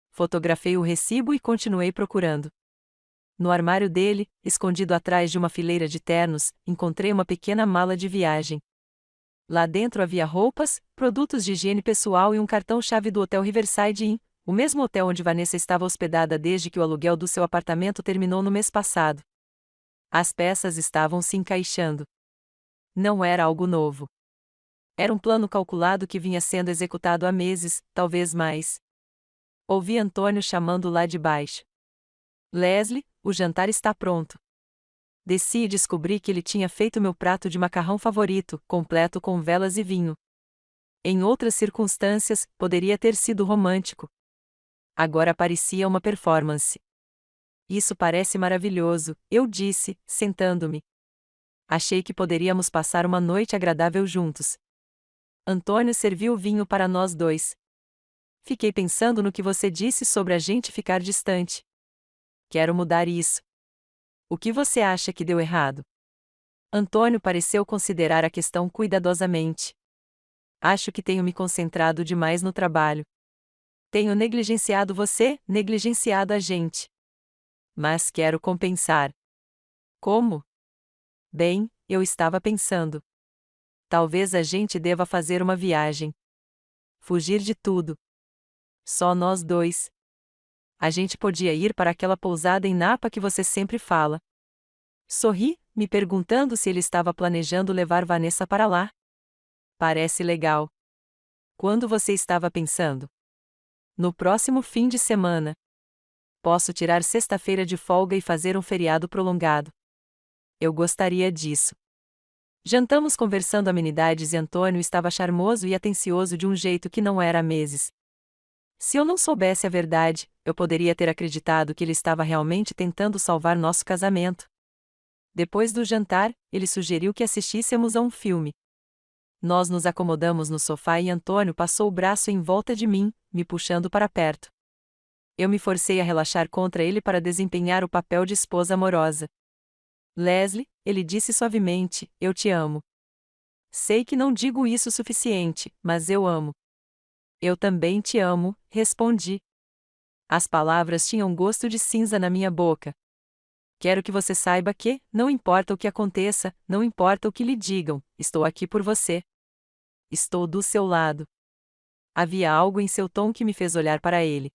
Fotografei o recibo e continuei procurando. No armário dele, escondido atrás de uma fileira de ternos, encontrei uma pequena mala de viagem. Lá dentro havia roupas, produtos de higiene pessoal e um cartão-chave do Hotel Riverside Inn, o mesmo hotel onde Vanessa estava hospedada desde que o aluguel do seu apartamento terminou no mês passado. As peças estavam se encaixando. Não era algo novo. Era um plano calculado que vinha sendo executado há meses, talvez mais. Ouvi Antônio chamando lá de baixo. Leslie, o jantar está pronto. Desci e descobri que ele tinha feito meu prato de macarrão favorito, completo com velas e vinho. Em outras circunstâncias, poderia ter sido romântico. Agora parecia uma performance. Isso parece maravilhoso, eu disse, sentando-me. Achei que poderíamos passar uma noite agradável juntos. Antônio serviu vinho para nós dois. Fiquei pensando no que você disse sobre a gente ficar distante. Quero mudar isso. O que você acha que deu errado? Antônio pareceu considerar a questão cuidadosamente. Acho que tenho me concentrado demais no trabalho. Tenho negligenciado você, negligenciado a gente. Mas quero compensar. Como? Bem, eu estava pensando. Talvez a gente deva fazer uma viagem. Fugir de tudo. Só nós dois. A gente podia ir para aquela pousada em Napa que você sempre fala. Sorri, me perguntando se ele estava planejando levar Vanessa para lá. Parece legal. Quando você estava pensando? No próximo fim de semana. Posso tirar sexta-feira de folga e fazer um feriado prolongado. Eu gostaria disso. Jantamos conversando amenidades e Antônio estava charmoso e atencioso de um jeito que não era há meses. Se eu não soubesse a verdade, eu poderia ter acreditado que ele estava realmente tentando salvar nosso casamento. Depois do jantar, ele sugeriu que assistíssemos a um filme. Nós nos acomodamos no sofá e Antônio passou o braço em volta de mim, me puxando para perto. Eu me forcei a relaxar contra ele para desempenhar o papel de esposa amorosa. Leslie, ele disse suavemente, eu te amo. Sei que não digo isso o suficiente, mas eu amo. Eu também te amo, respondi. As palavras tinham gosto de cinza na minha boca. Quero que você saiba que, não importa o que aconteça, não importa o que lhe digam, estou aqui por você. Estou do seu lado. Havia algo em seu tom que me fez olhar para ele.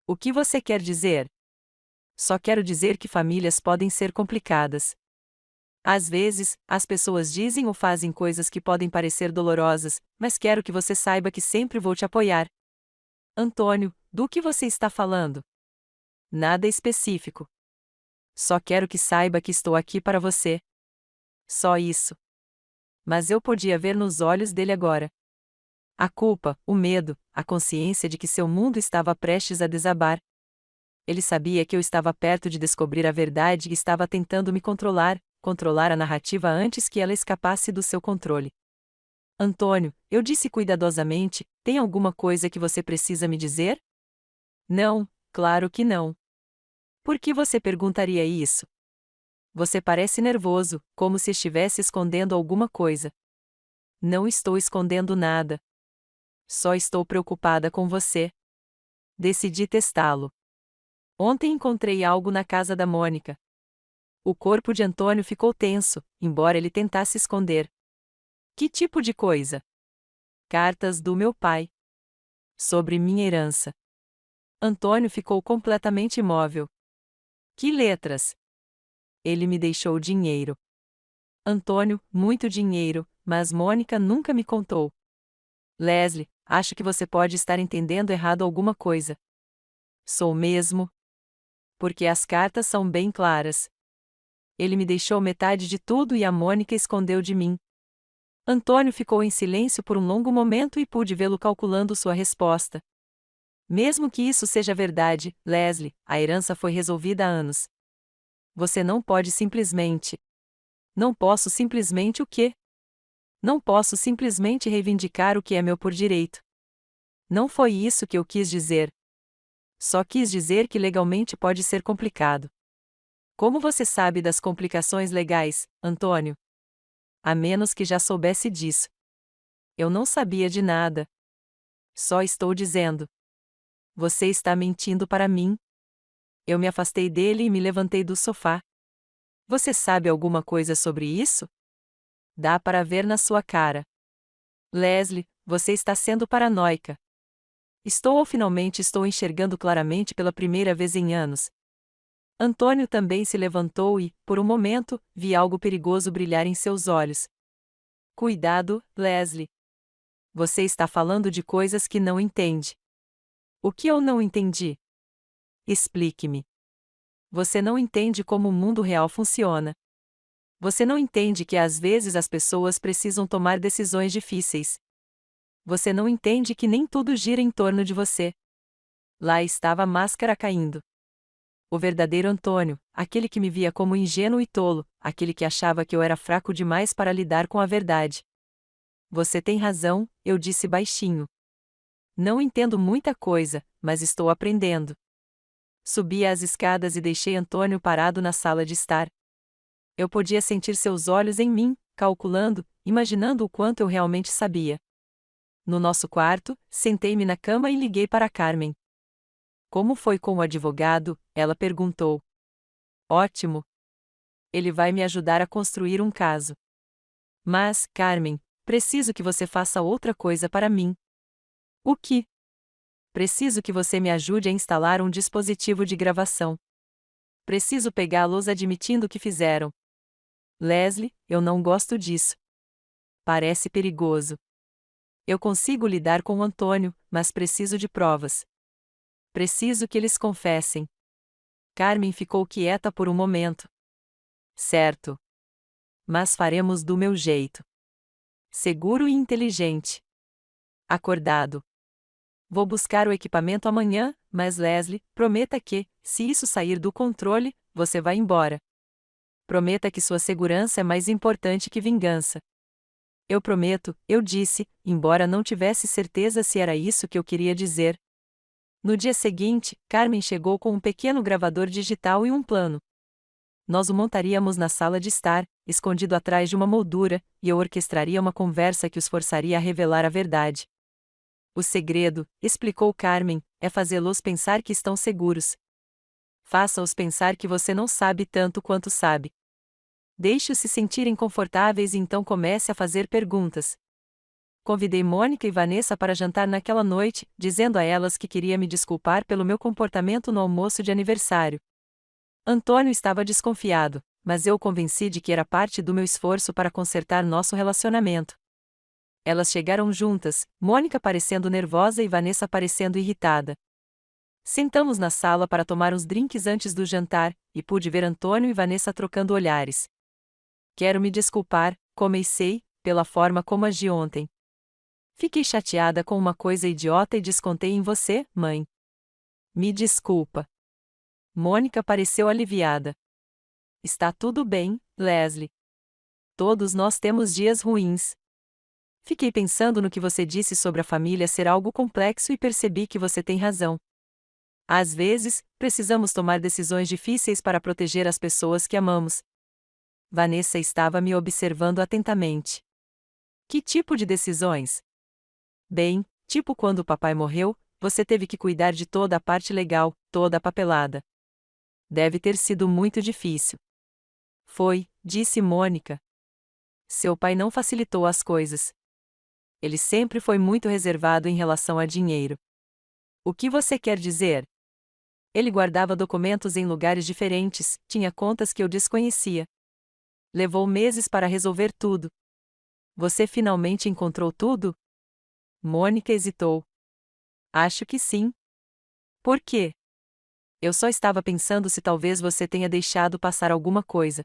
O que você quer dizer? Só quero dizer que famílias podem ser complicadas. Às vezes, as pessoas dizem ou fazem coisas que podem parecer dolorosas, mas quero que você saiba que sempre vou te apoiar. Antônio, do que você está falando? Nada específico. Só quero que saiba que estou aqui para você. Só isso. Mas eu podia ver nos olhos dele agora. A culpa, o medo, a consciência de que seu mundo estava prestes a desabar. Ele sabia que eu estava perto de descobrir a verdade e estava tentando me controlar a narrativa antes que ela escapasse do seu controle. Antônio, eu disse cuidadosamente, tem alguma coisa que você precisa me dizer? Não, claro que não. Por que você perguntaria isso? Você parece nervoso, como se estivesse escondendo alguma coisa. Não estou escondendo nada. Só estou preocupada com você. Decidi testá-lo. Ontem encontrei algo na casa da Mônica. O corpo de Antônio ficou tenso, embora ele tentasse esconder. Que tipo de coisa? Cartas do meu pai. Sobre minha herança. Antônio ficou completamente imóvel. Que letras? Ele me deixou dinheiro. Antônio, muito dinheiro, mas Mônica nunca me contou. Leslie, acho que você pode estar entendendo errado alguma coisa. Sou mesmo? Porque as cartas são bem claras. Ele me deixou metade de tudo e a Mônica escondeu de mim. Antônio ficou em silêncio por um longo momento e pude vê-lo calculando sua resposta. Mesmo que isso seja verdade, Leslie, a herança foi resolvida há anos. Você não pode simplesmente. Não posso simplesmente o quê? Não posso simplesmente reivindicar o que é meu por direito. Não foi isso que eu quis dizer. Só quis dizer que legalmente pode ser complicado. Como você sabe das complicações legais, Antônio? A menos que já soubesse disso. Eu não sabia de nada. Só estou dizendo. Você está mentindo para mim? Eu me afastei dele e me levantei do sofá. Você sabe alguma coisa sobre isso? Dá para ver na sua cara. Leslie, você está sendo paranoica. Estou ou finalmente estou enxergando claramente pela primeira vez em anos. Antônio também se levantou e, por um momento, vi algo perigoso brilhar em seus olhos. Cuidado, Leslie. Você está falando de coisas que não entende. O que eu não entendi? Explique-me. Você não entende como o mundo real funciona. Você não entende que às vezes as pessoas precisam tomar decisões difíceis. Você não entende que nem tudo gira em torno de você. Lá estava a máscara caindo. O verdadeiro Antônio, aquele que me via como ingênuo e tolo, aquele que achava que eu era fraco demais para lidar com a verdade. Você tem razão, eu disse baixinho. Não entendo muita coisa, mas estou aprendendo. Subi as escadas e deixei Antônio parado na sala de estar. Eu podia sentir seus olhos em mim, calculando, imaginando o quanto eu realmente sabia. No nosso quarto, sentei-me na cama e liguei para Carmen. Como foi com o advogado? Ela perguntou. Ótimo. Ele vai me ajudar a construir um caso. Mas, Carmen, preciso que você faça outra coisa para mim. O que? Preciso que você me ajude a instalar um dispositivo de gravação. Preciso pegá-los admitindo que fizeram. Leslie, eu não gosto disso. Parece perigoso. Eu consigo lidar com o Antônio, mas preciso de provas. Preciso que eles confessem. Carmen ficou quieta por um momento. Certo. Mas faremos do meu jeito. Seguro e inteligente. Acordado. Vou buscar o equipamento amanhã, mas Leslie, prometa que, se isso sair do controle, você vai embora. Prometa que sua segurança é mais importante que vingança. Eu prometo, eu disse, embora não tivesse certeza se era isso que eu queria dizer. No dia seguinte, Carmen chegou com um pequeno gravador digital e um plano. Nós o montaríamos na sala de estar, escondido atrás de uma moldura, e eu orquestraria uma conversa que os forçaria a revelar a verdade. O segredo, explicou Carmen, é fazê-los pensar que estão seguros. Faça-os pensar que você não sabe tanto quanto sabe. Deixe-os se sentirem confortáveis e então comece a fazer perguntas. Convidei Mônica e Vanessa para jantar naquela noite, dizendo a elas que queria me desculpar pelo meu comportamento no almoço de aniversário. Antônio estava desconfiado, mas eu o convenci de que era parte do meu esforço para consertar nosso relacionamento. Elas chegaram juntas, Mônica parecendo nervosa e Vanessa parecendo irritada. Sentamos na sala para tomar uns drinks antes do jantar, e pude ver Antônio e Vanessa trocando olhares. Quero me desculpar, comecei, pela forma como agi ontem. Fiquei chateada com uma coisa idiota e descontei em você, mãe. Me desculpa. Mônica pareceu aliviada. Está tudo bem, Leslie. Todos nós temos dias ruins. Fiquei pensando no que você disse sobre a família ser algo complexo e percebi que você tem razão. Às vezes, precisamos tomar decisões difíceis para proteger as pessoas que amamos. Vanessa estava me observando atentamente. Que tipo de decisões? Bem, tipo quando o papai morreu, você teve que cuidar de toda a parte legal, toda a papelada. Deve ter sido muito difícil. Foi, disse Mônica. Seu pai não facilitou as coisas. Ele sempre foi muito reservado em relação a dinheiro. O que você quer dizer? Ele guardava documentos em lugares diferentes, tinha contas que eu desconhecia. Levou meses para resolver tudo. Você finalmente encontrou tudo? Mônica hesitou. Acho que sim. Por quê? Eu só estava pensando se talvez você tenha deixado passar alguma coisa.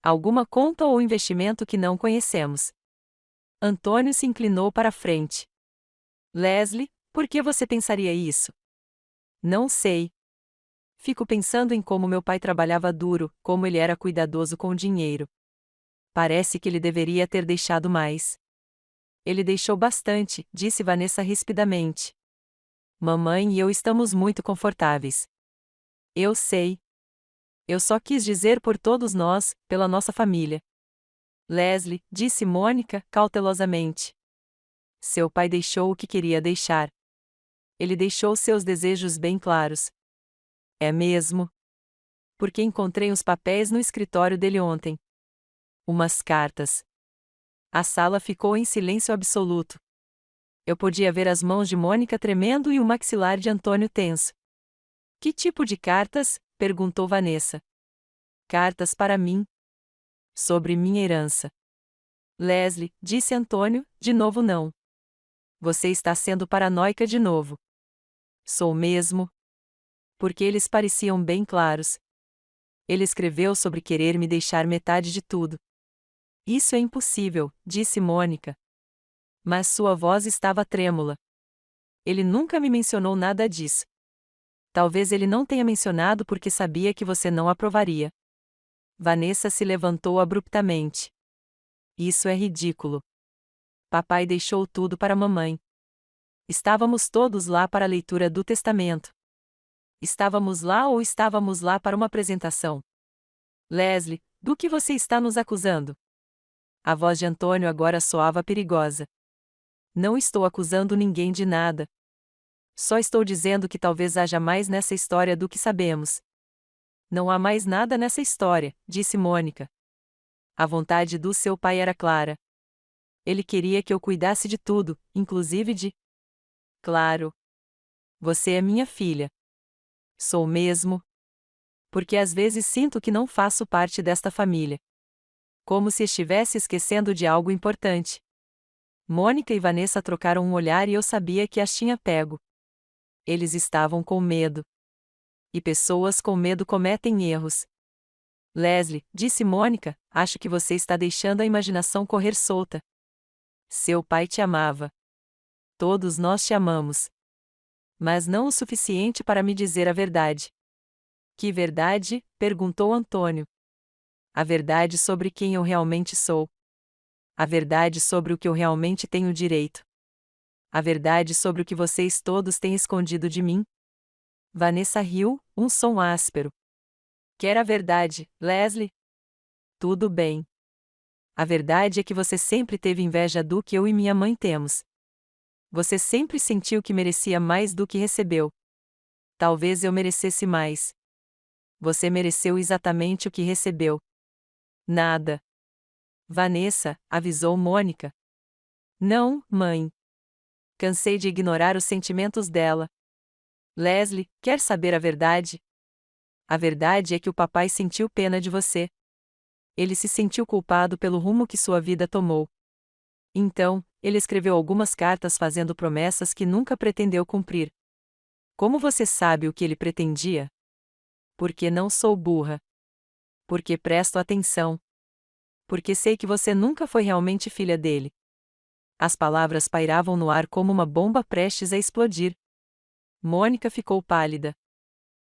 Alguma conta ou investimento que não conhecemos. Antônio se inclinou para a frente. Leslie, por que você pensaria isso? Não sei. Fico pensando em como meu pai trabalhava duro, como ele era cuidadoso com o dinheiro. Parece que ele deveria ter deixado mais. Ele deixou bastante, disse Vanessa rispidamente. Mamãe e eu estamos muito confortáveis. Eu sei. Eu só quis dizer por todos nós, pela nossa família. Leslie, disse Mônica, cautelosamente. Seu pai deixou o que queria deixar. Ele deixou seus desejos bem claros. É mesmo? Porque encontrei os papéis no escritório dele ontem. Umas cartas. A sala ficou em silêncio absoluto. Eu podia ver as mãos de Mônica tremendo e o maxilar de Antônio tenso. Que tipo de cartas? Perguntou Vanessa. Cartas para mim. Sobre minha herança. Leslie, disse Antônio, de novo não. Você está sendo paranoica de novo. Sou mesmo. Porque eles pareciam bem claros. Ele escreveu sobre querer me deixar metade de tudo. Isso é impossível, disse Mônica. Mas sua voz estava trêmula. Ele nunca me mencionou nada disso. Talvez ele não tenha mencionado porque sabia que você não aprovaria. Vanessa se levantou abruptamente. Isso é ridículo. Papai deixou tudo para mamãe. Estávamos todos lá para a leitura do testamento. Estávamos lá ou estávamos lá para uma apresentação? Leslie, do que você está nos acusando? A voz de Antônio agora soava perigosa. Não estou acusando ninguém de nada. Só estou dizendo que talvez haja mais nessa história do que sabemos. Não há mais nada nessa história, disse Mônica. A vontade do seu pai era clara. Ele queria que eu cuidasse de tudo, inclusive de... Claro. Você é minha filha. Sou mesmo. Porque às vezes sinto que não faço parte desta família. Como se estivesse esquecendo de algo importante. Mônica e Vanessa trocaram um olhar e eu sabia que as tinha pego. Eles estavam com medo. E pessoas com medo cometem erros. Leslie, disse Mônica, acho que você está deixando a imaginação correr solta. Seu pai te amava. Todos nós te amamos. Mas não o suficiente para me dizer a verdade. Que verdade? Perguntou Antônio. A verdade sobre quem eu realmente sou. A verdade sobre o que eu realmente tenho direito. A verdade sobre o que vocês todos têm escondido de mim. Vanessa riu, um som áspero. Quer a verdade, Leslie? Tudo bem. A verdade é que você sempre teve inveja do que eu e minha mãe temos. Você sempre sentiu que merecia mais do que recebeu. Talvez eu merecesse mais. Você mereceu exatamente o que recebeu. Nada. Vanessa, avisou Mônica. Não, mãe. Cansei de ignorar os sentimentos dela. Leslie, quer saber a verdade? A verdade é que o papai sentiu pena de você. Ele se sentiu culpado pelo rumo que sua vida tomou. Então, ele escreveu algumas cartas fazendo promessas que nunca pretendeu cumprir. Como você sabe o que ele pretendia? Porque não sou burra. Porque presto atenção. Porque sei que você nunca foi realmente filha dele. As palavras pairavam no ar como uma bomba prestes a explodir. Mônica ficou pálida.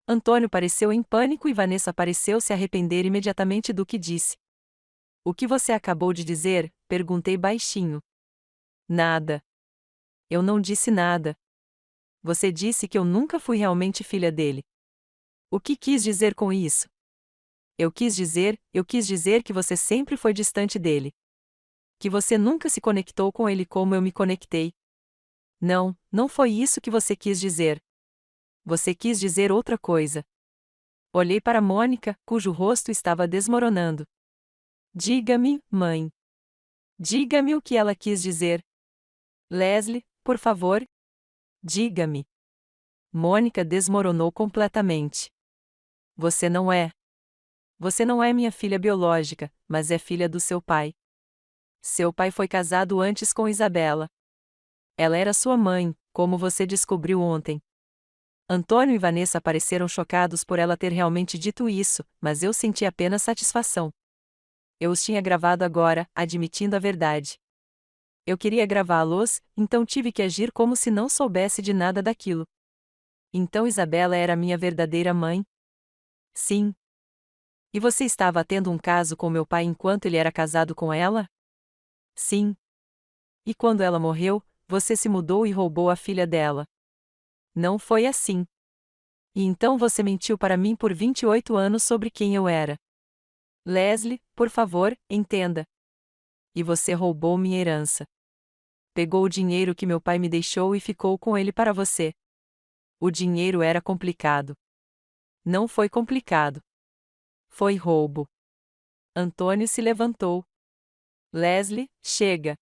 Antônio pareceu em pânico e Vanessa pareceu se arrepender imediatamente do que disse. O que você acabou de dizer? Perguntei baixinho. Nada. Eu não disse nada. Você disse que eu nunca fui realmente filha dele. O que quis dizer com isso? Eu quis dizer que você sempre foi distante dele. Que você nunca se conectou com ele como eu me conectei. Não, não foi isso que você quis dizer. Você quis dizer outra coisa. Olhei para Mônica, cujo rosto estava desmoronando. Diga-me, mãe. Diga-me o que ela quis dizer. Leslie, por favor. Diga-me. Mônica desmoronou completamente. Você não é. Você não é minha filha biológica, mas é filha do seu pai. Seu pai foi casado antes com Isabela. Ela era sua mãe, como você descobriu ontem. Antônio e Vanessa pareceram chocados por ela ter realmente dito isso, mas eu senti apenas satisfação. Eu os tinha gravado agora, admitindo a verdade. Eu queria gravá-los, então tive que agir como se não soubesse de nada daquilo. Então Isabela era minha verdadeira mãe? Sim. E você estava tendo um caso com meu pai enquanto ele era casado com ela? Sim. E quando ela morreu, você se mudou e roubou a filha dela. Não foi assim. E então você mentiu para mim por 28 anos sobre quem eu era. Leslie, por favor, entenda. E você roubou minha herança. Pegou o dinheiro que meu pai me deixou e ficou com ele para você. O dinheiro era complicado. Não foi complicado. Foi roubo. Antônio se levantou. Leslie, chega.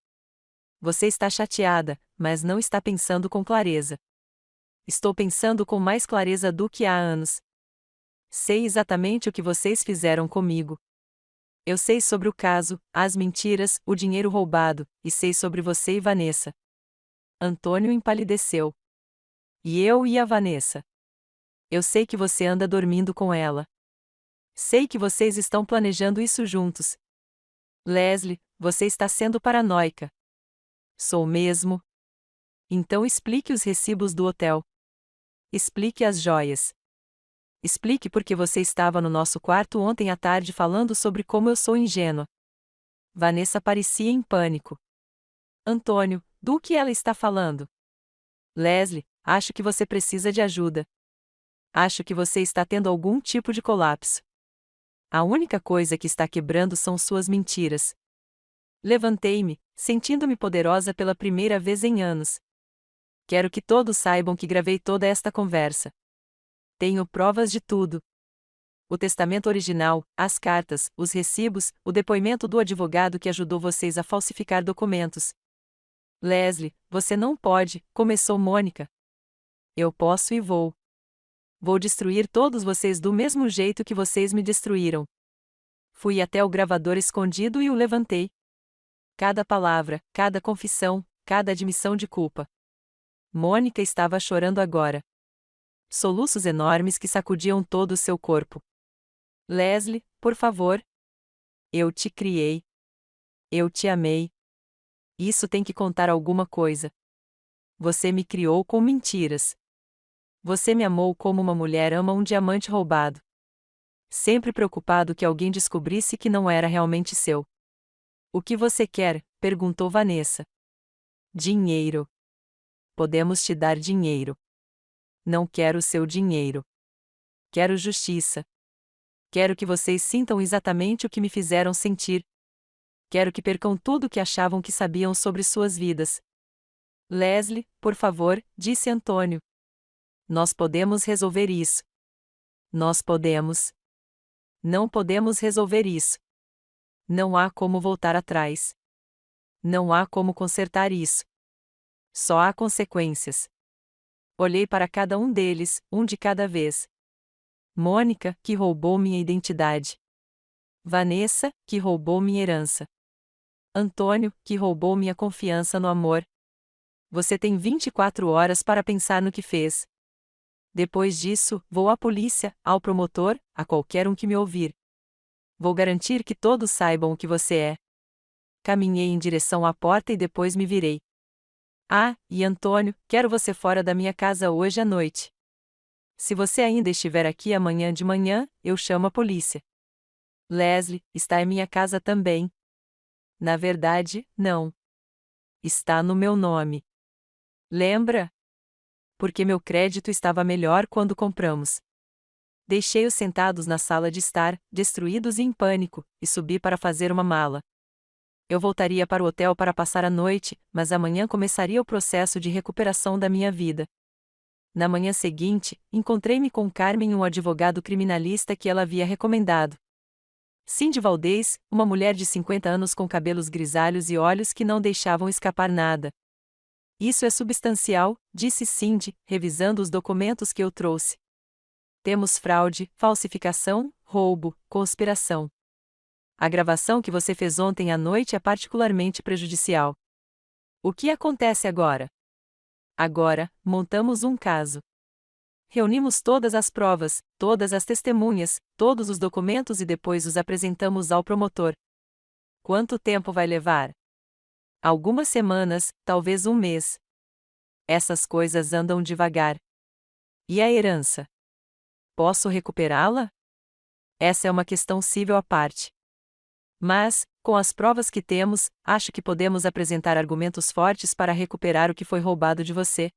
Você está chateada, mas não está pensando com clareza. Estou pensando com mais clareza do que há anos. Sei exatamente o que vocês fizeram comigo. Eu sei sobre o caso, as mentiras, o dinheiro roubado, e sei sobre você e Vanessa. Antônio empalideceu. E eu e a Vanessa. Eu sei que você anda dormindo com ela. Sei que vocês estão planejando isso juntos. Leslie, você está sendo paranoica. Sou mesmo. Então explique os recibos do hotel. Explique as joias. Explique por que você estava no nosso quarto ontem à tarde falando sobre como eu sou ingênua. Vanessa parecia em pânico. Antônio, do que ela está falando? Leslie, acho que você precisa de ajuda. Acho que você está tendo algum tipo de colapso. A única coisa que está quebrando são suas mentiras. Levantei-me, sentindo-me poderosa pela primeira vez em anos. Quero que todos saibam que gravei toda esta conversa. Tenho provas de tudo. O testamento original, as cartas, os recibos, o depoimento do advogado que ajudou vocês a falsificar documentos. Leslie, você não pode, começou Mônica. Eu posso e vou. Vou destruir todos vocês do mesmo jeito que vocês me destruíram. Fui até o gravador escondido e o levantei. Cada palavra, cada confissão, cada admissão de culpa. Mônica estava chorando agora. Soluços enormes que sacudiam todo o seu corpo. Leslie, por favor. Eu te criei. Eu te amei. Isso tem que contar alguma coisa. Você me criou com mentiras. Você me amou como uma mulher ama um diamante roubado. Sempre preocupado que alguém descobrisse que não era realmente seu. O que você quer? Perguntou Vanessa. Dinheiro. Podemos te dar dinheiro. Não quero seu dinheiro. Quero justiça. Quero que vocês sintam exatamente o que me fizeram sentir. Quero que percam tudo o que achavam que sabiam sobre suas vidas. Leslie, por favor, disse Antônio. Nós podemos resolver isso. Nós podemos. Não podemos resolver isso. Não há como voltar atrás. Não há como consertar isso. Só há consequências. Olhei para cada um deles, um de cada vez. Mônica, que roubou minha identidade. Vanessa, que roubou minha herança. Antônio, que roubou minha confiança no amor. Você tem 24 horas para pensar no que fez. Depois disso, vou à polícia, ao promotor, a qualquer um que me ouvir. Vou garantir que todos saibam o que você é. Caminhei em direção à porta e depois me virei. Ah, e Antônio, quero você fora da minha casa hoje à noite. Se você ainda estiver aqui amanhã de manhã, eu chamo a polícia. Leslie, está em minha casa também. Na verdade, não. Está no meu nome. Lembra? Porque meu crédito estava melhor quando compramos. Deixei-os sentados na sala de estar, destruídos e em pânico, e subi para fazer uma mala. Eu voltaria para o hotel para passar a noite, mas amanhã começaria o processo de recuperação da minha vida. Na manhã seguinte, encontrei-me com Carmen, um advogado criminalista que ela havia recomendado. Cindy Valdez, uma mulher de 50 anos com cabelos grisalhos e olhos que não deixavam escapar nada. Isso é substancial, disse Cindy, revisando os documentos que eu trouxe. Temos fraude, falsificação, roubo, conspiração. A gravação que você fez ontem à noite é particularmente prejudicial. O que acontece agora? Agora, montamos um caso. Reunimos todas as provas, todas as testemunhas, todos os documentos e depois os apresentamos ao promotor. Quanto tempo vai levar? Algumas semanas, talvez um mês. Essas coisas andam devagar. E a herança? Posso recuperá-la? Essa é uma questão civil à parte. Mas, com as provas que temos, acho que podemos apresentar argumentos fortes para recuperar o que foi roubado de você.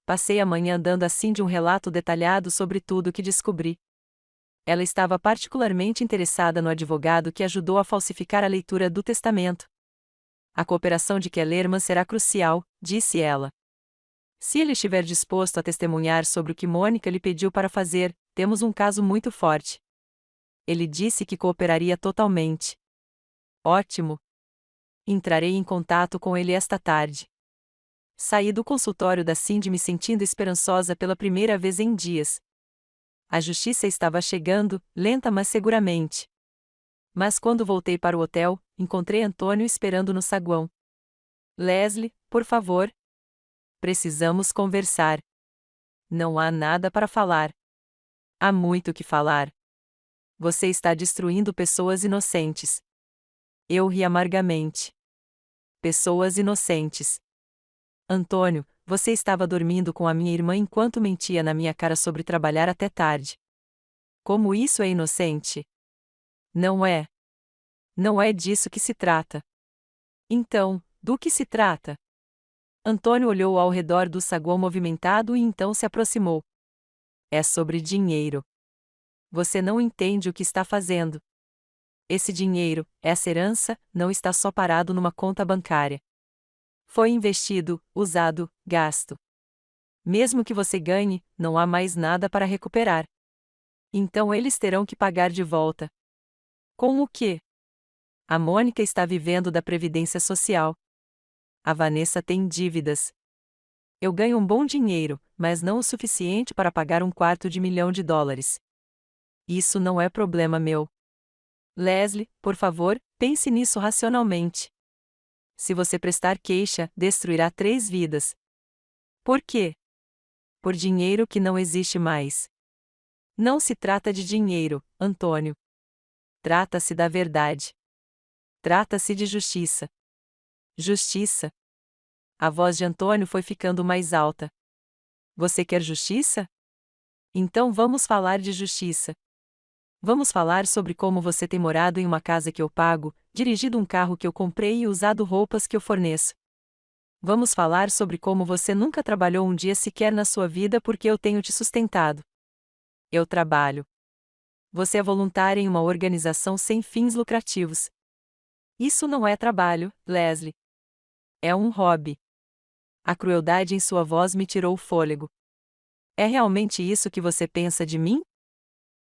Passei a manhã dando a Cindy um relato detalhado sobre tudo o que descobri. Ela estava particularmente interessada no advogado que ajudou a falsificar a leitura do testamento. A cooperação de Kellerman será crucial, disse ela. Se ele estiver disposto a testemunhar sobre o que Mônica lhe pediu para fazer, temos um caso muito forte. Ele disse que cooperaria totalmente. Ótimo. Entrarei em contato com ele esta tarde. Saí do consultório da Cindy me sentindo esperançosa pela primeira vez em dias. A justiça estava chegando, lenta mas seguramente. Mas quando voltei para o hotel, encontrei Antônio esperando no saguão. Leslie, por favor. Precisamos conversar. Não há nada para falar. Há muito o que falar. Você está destruindo pessoas inocentes. Eu ri amargamente. Pessoas inocentes. Antônio, você estava dormindo com a minha irmã enquanto mentia na minha cara sobre trabalhar até tarde. Como isso é inocente? Não é. Não é disso que se trata. Então, do que se trata? Antônio olhou ao redor do saguão movimentado e então se aproximou. É sobre dinheiro. Você não entende o que está fazendo. Esse dinheiro, essa herança, não está só parado numa conta bancária. Foi investido, usado, gasto. Mesmo que você ganhe, não há mais nada para recuperar. Então eles terão que pagar de volta. Com o quê? A Mônica está vivendo da Previdência Social. A Vanessa tem dívidas. Eu ganho um bom dinheiro, mas não o suficiente para pagar $250 mil. Isso não é problema meu. Leslie, por favor, pense nisso racionalmente. Se você prestar queixa, destruirá 3 vidas. Por quê? Por dinheiro que não existe mais. Não se trata de dinheiro, Antônio. Trata-se da verdade. Trata-se de justiça. Justiça. A voz de Antônio foi ficando mais alta. Você quer justiça? Então vamos falar de justiça. Vamos falar sobre como você tem morado em uma casa que eu pago, dirigido um carro que eu comprei e usado roupas que eu forneço. Vamos falar sobre como você nunca trabalhou um dia sequer na sua vida porque eu tenho te sustentado. Eu trabalho. Você é voluntária em uma organização sem fins lucrativos. Isso não é trabalho, Leslie. É um hobby. A crueldade em sua voz me tirou o fôlego. É realmente isso que você pensa de mim?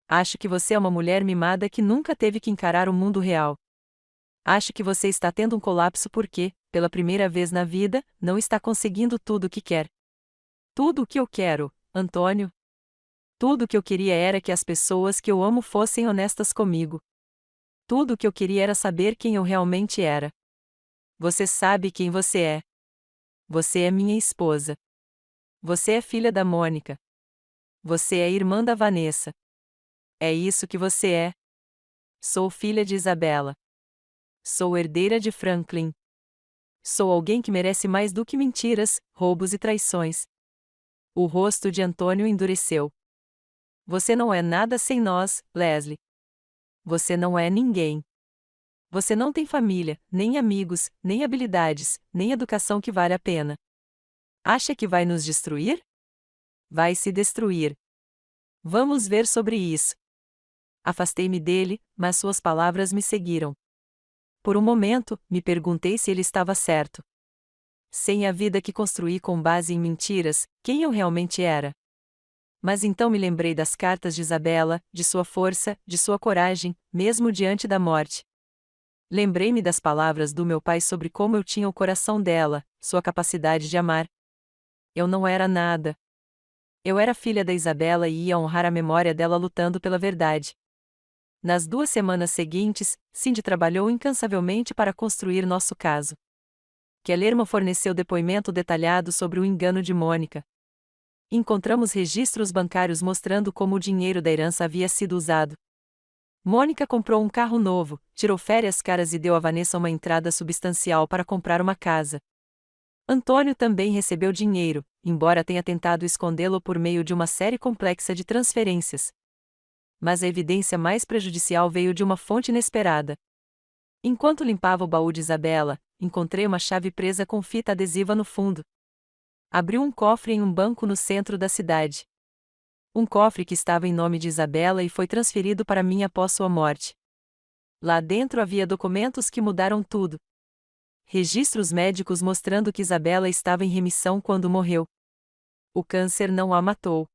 Acho que você é uma mulher mimada que nunca teve que encarar o mundo real. Acho que você está tendo um colapso porque, pela primeira vez na vida, não está conseguindo tudo o que quer. Tudo o que eu quero, Antônio. Tudo o que eu queria era que as pessoas que eu amo fossem honestas comigo. Tudo o que eu queria era saber quem eu realmente era. Você sabe quem você é. Você é minha esposa. Você é filha da Mônica. Você é irmã da Vanessa. É isso que você é. Sou filha de Isabela. Sou herdeira de Franklin. Sou alguém que merece mais do que mentiras, roubos e traições. O rosto de Antônio endureceu. Você não é nada sem nós, Leslie. Você não é ninguém. Você não tem família, nem amigos, nem habilidades, nem educação que vale a pena. Acha que vai nos destruir? Vai se destruir. Vamos ver sobre isso. Afastei-me dele, mas suas palavras me seguiram. Por um momento, me perguntei se ele estava certo. Sem a vida que construí com base em mentiras, quem eu realmente era? Mas então me lembrei das cartas de Isabela, de sua força, de sua coragem, mesmo diante da morte. Lembrei-me das palavras do meu pai sobre como eu tinha o coração dela, sua capacidade de amar. Eu não era nada. Eu era filha da Isabela e ia honrar a memória dela lutando pela verdade. Nas 2 semanas seguintes, Cindy trabalhou incansavelmente para construir nosso caso. Kellerman forneceu depoimento detalhado sobre o engano de Mônica. Encontramos registros bancários mostrando como o dinheiro da herança havia sido usado. Mônica comprou um carro novo, tirou férias caras e deu a Vanessa uma entrada substancial para comprar uma casa. Antônio também recebeu dinheiro, embora tenha tentado escondê-lo por meio de uma série complexa de transferências. Mas a evidência mais prejudicial veio de uma fonte inesperada. Enquanto limpava o baú de Isabela, encontrei uma chave presa com fita adesiva no fundo. Abriu um cofre em um banco no centro da cidade. Um cofre que estava em nome de Isabela e foi transferido para mim após sua morte. Lá dentro havia documentos que mudaram tudo. Registros médicos mostrando que Isabela estava em remissão quando morreu. O câncer não a matou.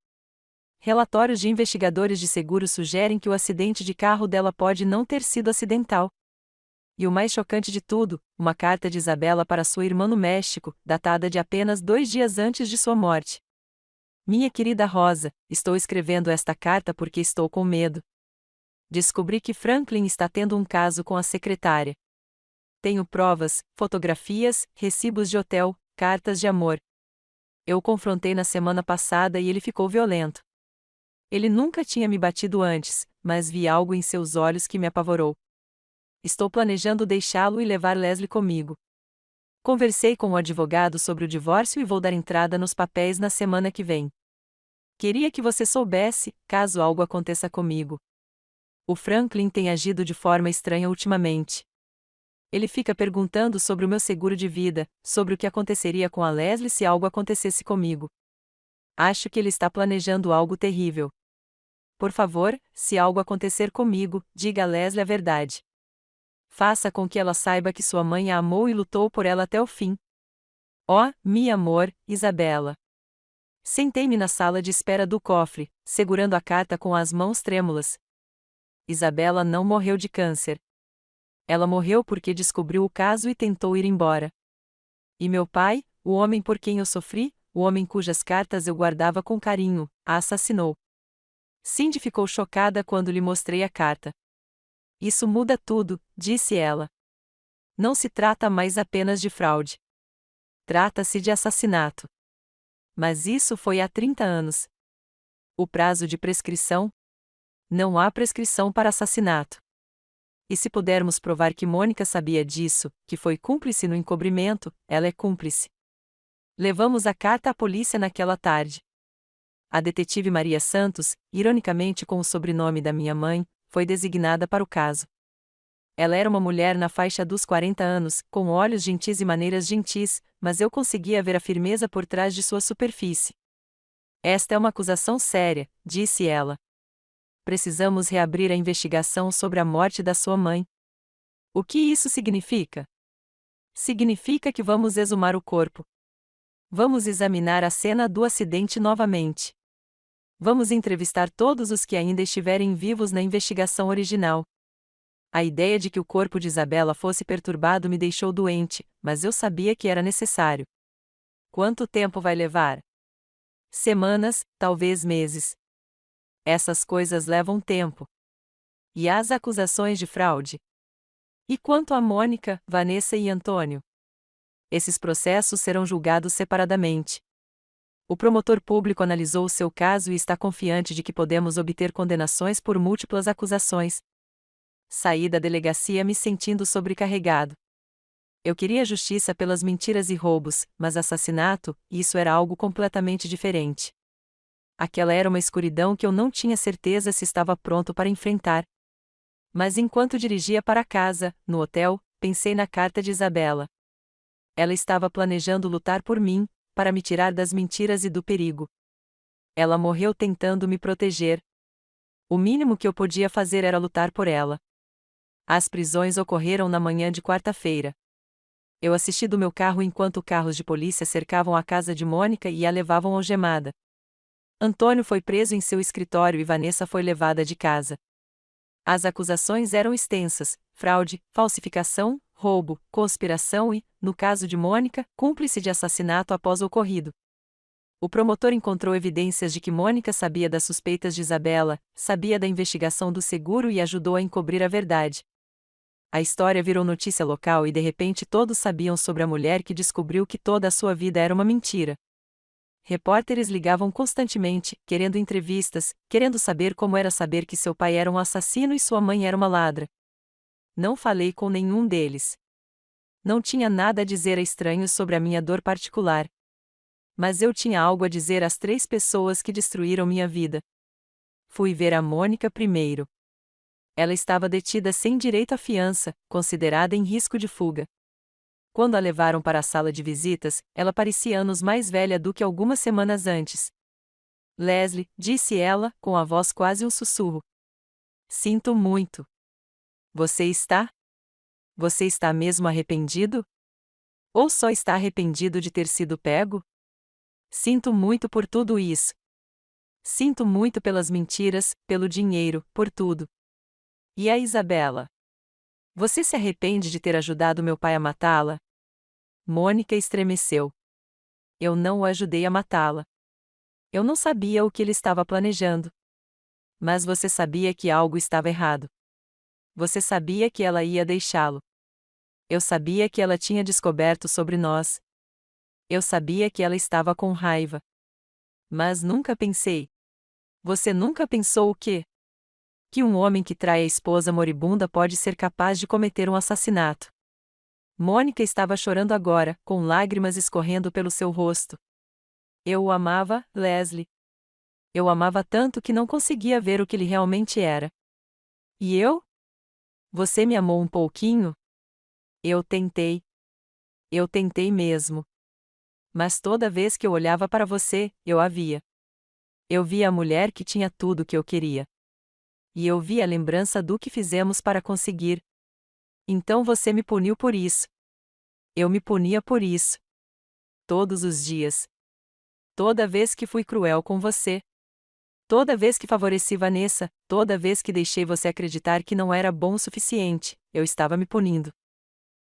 Relatórios de investigadores de seguro sugerem que o acidente de carro dela pode não ter sido acidental. E o mais chocante de tudo, uma carta de Isabela para sua irmã no México, datada de apenas 2 dias antes de sua morte. Minha querida Rosa, estou escrevendo esta carta porque estou com medo. Descobri que Franklin está tendo um caso com a secretária. Tenho provas, fotografias, recibos de hotel, cartas de amor. Eu o confrontei na semana passada e ele ficou violento. Ele nunca tinha me batido antes, mas vi algo em seus olhos que me apavorou. Estou planejando deixá-lo e levar Leslie comigo. Conversei com o advogado sobre o divórcio e vou dar entrada nos papéis na semana que vem. Queria que você soubesse, caso algo aconteça comigo. O Franklin tem agido de forma estranha ultimamente. Ele fica perguntando sobre o meu seguro de vida, sobre o que aconteceria com a Leslie se algo acontecesse comigo. Acho que ele está planejando algo terrível. Por favor, se algo acontecer comigo, diga a Leslie a verdade. Faça com que ela saiba que sua mãe a amou e lutou por ela até o fim. Oh, meu amor, Isabela. Sentei-me na sala de espera do cofre, segurando a carta com as mãos trêmulas. Isabela não morreu de câncer. Ela morreu porque descobriu o caso e tentou ir embora. E meu pai, o homem por quem eu sofri, o homem cujas cartas eu guardava com carinho, a assassinou. Cindy ficou chocada quando lhe mostrei a carta. Isso muda tudo, disse ela. Não se trata mais apenas de fraude. Trata-se de assassinato. Mas isso foi há 30 anos. O prazo de prescrição? Não há prescrição para assassinato. E se pudermos provar que Mônica sabia disso, que foi cúmplice no encobrimento, ela é cúmplice. Levamos a carta à polícia naquela tarde. A detetive Maria Santos, ironicamente com o sobrenome da minha mãe, foi designada para o caso. Ela era uma mulher na faixa dos 40 anos, com olhos gentis e maneiras gentis, mas eu conseguia ver a firmeza por trás de sua superfície. Esta é uma acusação séria, disse ela. Precisamos reabrir a investigação sobre a morte da sua mãe. O que isso significa? Significa que vamos exumar o corpo. Vamos examinar a cena do acidente novamente. Vamos entrevistar todos os que ainda estiverem vivos na investigação original. A ideia de que o corpo de Isabela fosse perturbado me deixou doente, mas eu sabia que era necessário. Quanto tempo vai levar? Semanas, talvez meses. Essas coisas levam tempo. E as acusações de fraude? E quanto a Mônica, Vanessa e Antônio? Esses processos serão julgados separadamente. O promotor público analisou o seu caso e está confiante de que podemos obter condenações por múltiplas acusações. Saí da delegacia me sentindo sobrecarregado. Eu queria justiça pelas mentiras e roubos, mas assassinato, isso era algo completamente diferente. Aquela era uma escuridão que eu não tinha certeza se estava pronto para enfrentar. Mas enquanto dirigia para casa, no hotel, pensei na carta de Isabela. Ela estava planejando lutar por mim, para me tirar das mentiras e do perigo. Ela morreu tentando me proteger. O mínimo que eu podia fazer era lutar por ela. As prisões ocorreram na manhã de quarta-feira. Eu assisti do meu carro enquanto carros de polícia cercavam a casa de Mônica e a levavam algemada. Antônio foi preso em seu escritório e Vanessa foi levada de casa. As acusações eram extensas: fraude, falsificação, roubo, conspiração e, no caso de Mônica, cúmplice de assassinato após o ocorrido. O promotor encontrou evidências de que Mônica sabia das suspeitas de Isabela, sabia da investigação do seguro e ajudou a encobrir a verdade. A história virou notícia local e de repente todos sabiam sobre a mulher que descobriu que toda a sua vida era uma mentira. Repórteres ligavam constantemente, querendo entrevistas, querendo saber como era saber que seu pai era um assassino e sua mãe era uma ladra. Não falei com nenhum deles. Não tinha nada a dizer a estranhos sobre a minha dor particular. Mas eu tinha algo a dizer às 3 pessoas que destruíram minha vida. Fui ver a Mônica primeiro. Ela estava detida sem direito à fiança, considerada em risco de fuga. Quando a levaram para a sala de visitas, ela parecia anos mais velha do que algumas semanas antes. Leslie, disse ela, com a voz quase um sussurro. Sinto muito. Você está? Você está mesmo arrependido? Ou só está arrependido de ter sido pego? Sinto muito por tudo isso. Sinto muito pelas mentiras, pelo dinheiro, por tudo. E a Isabela? Você se arrepende de ter ajudado meu pai a matá-la? Mônica estremeceu. Eu não o ajudei a matá-la. Eu não sabia o que ele estava planejando. Mas você sabia que algo estava errado. Você sabia que ela ia deixá-lo. Eu sabia que ela tinha descoberto sobre nós. Eu sabia que ela estava com raiva. Mas nunca pensei. Você nunca pensou o quê? Que um homem que trai a esposa moribunda pode ser capaz de cometer um assassinato. Mônica estava chorando agora, com lágrimas escorrendo pelo seu rosto. Eu o amava, Leslie. Eu o amava tanto que não conseguia ver o que ele realmente era. E eu? Você me amou um pouquinho? Eu tentei. Eu tentei mesmo. Mas toda vez que eu olhava para você, eu a via. Eu via a mulher que tinha tudo o que eu queria. E eu via a lembrança do que fizemos para conseguir. Então você me puniu por isso. Eu me punia por isso. Todos os dias. Toda vez que fui cruel com você. Toda vez que favoreci Vanessa, toda vez que deixei você acreditar que não era bom o suficiente, eu estava me punindo.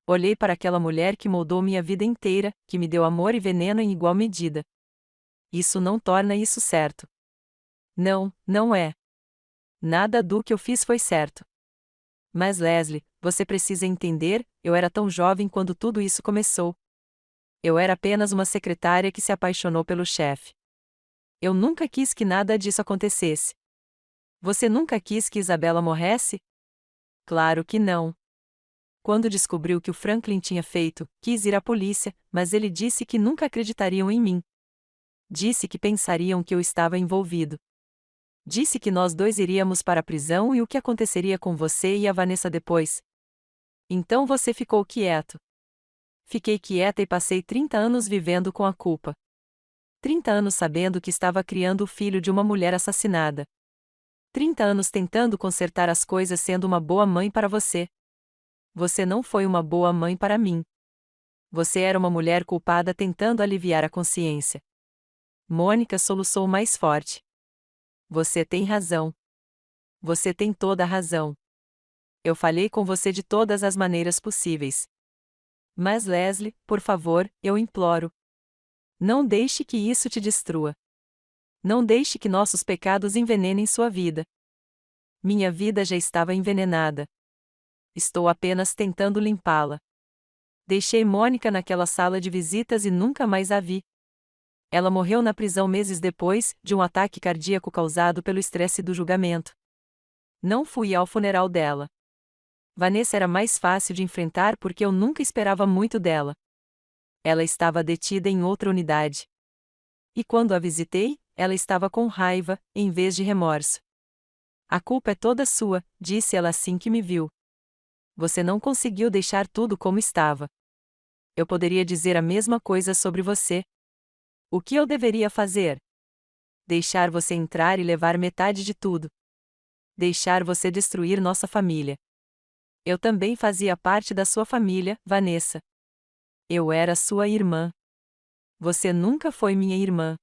Olhei para aquela mulher que moldou minha vida inteira, que me deu amor e veneno em igual medida. Isso não torna isso certo. Não, não é. Nada do que eu fiz foi certo. Mas Leslie, você precisa entender, eu era tão jovem quando tudo isso começou. Eu era apenas uma secretária que se apaixonou pelo chefe. Eu nunca quis que nada disso acontecesse. Você nunca quis que Isabela morresse? Claro que não. Quando descobriu o que o Franklin tinha feito, quis ir à polícia, mas ele disse que nunca acreditariam em mim. Disse que pensariam que eu estava envolvido. Disse que nós dois iríamos para a prisão e o que aconteceria com você e a Vanessa depois. Então você ficou quieto. Fiquei quieta e passei 30 anos vivendo com a culpa. 30 anos sabendo que estava criando o filho de uma mulher assassinada. 30 anos tentando consertar as coisas sendo uma boa mãe para você. Você não foi uma boa mãe para mim. Você era uma mulher culpada tentando aliviar a consciência. Mônica soluçou mais forte. Você tem razão. Você tem toda a razão. Eu falhei com você de todas as maneiras possíveis. Mas Leslie, por favor, eu imploro. Não deixe que isso te destrua. Não deixe que nossos pecados envenenem sua vida. Minha vida já estava envenenada. Estou apenas tentando limpá-la. Deixei Mônica naquela sala de visitas e nunca mais a vi. Ela morreu na prisão meses depois, de um ataque cardíaco causado pelo estresse do julgamento. Não fui ao funeral dela. Vanessa era mais fácil de enfrentar porque eu nunca esperava muito dela. Ela estava detida em outra unidade. E quando a visitei, ela estava com raiva, em vez de remorso. A culpa é toda sua, disse ela assim que me viu. Você não conseguiu deixar tudo como estava. Eu poderia dizer a mesma coisa sobre você. O que eu deveria fazer? Deixar você entrar e levar metade de tudo. Deixar você destruir nossa família. Eu também fazia parte da sua família, Vanessa. Eu era sua irmã. Você nunca foi minha irmã.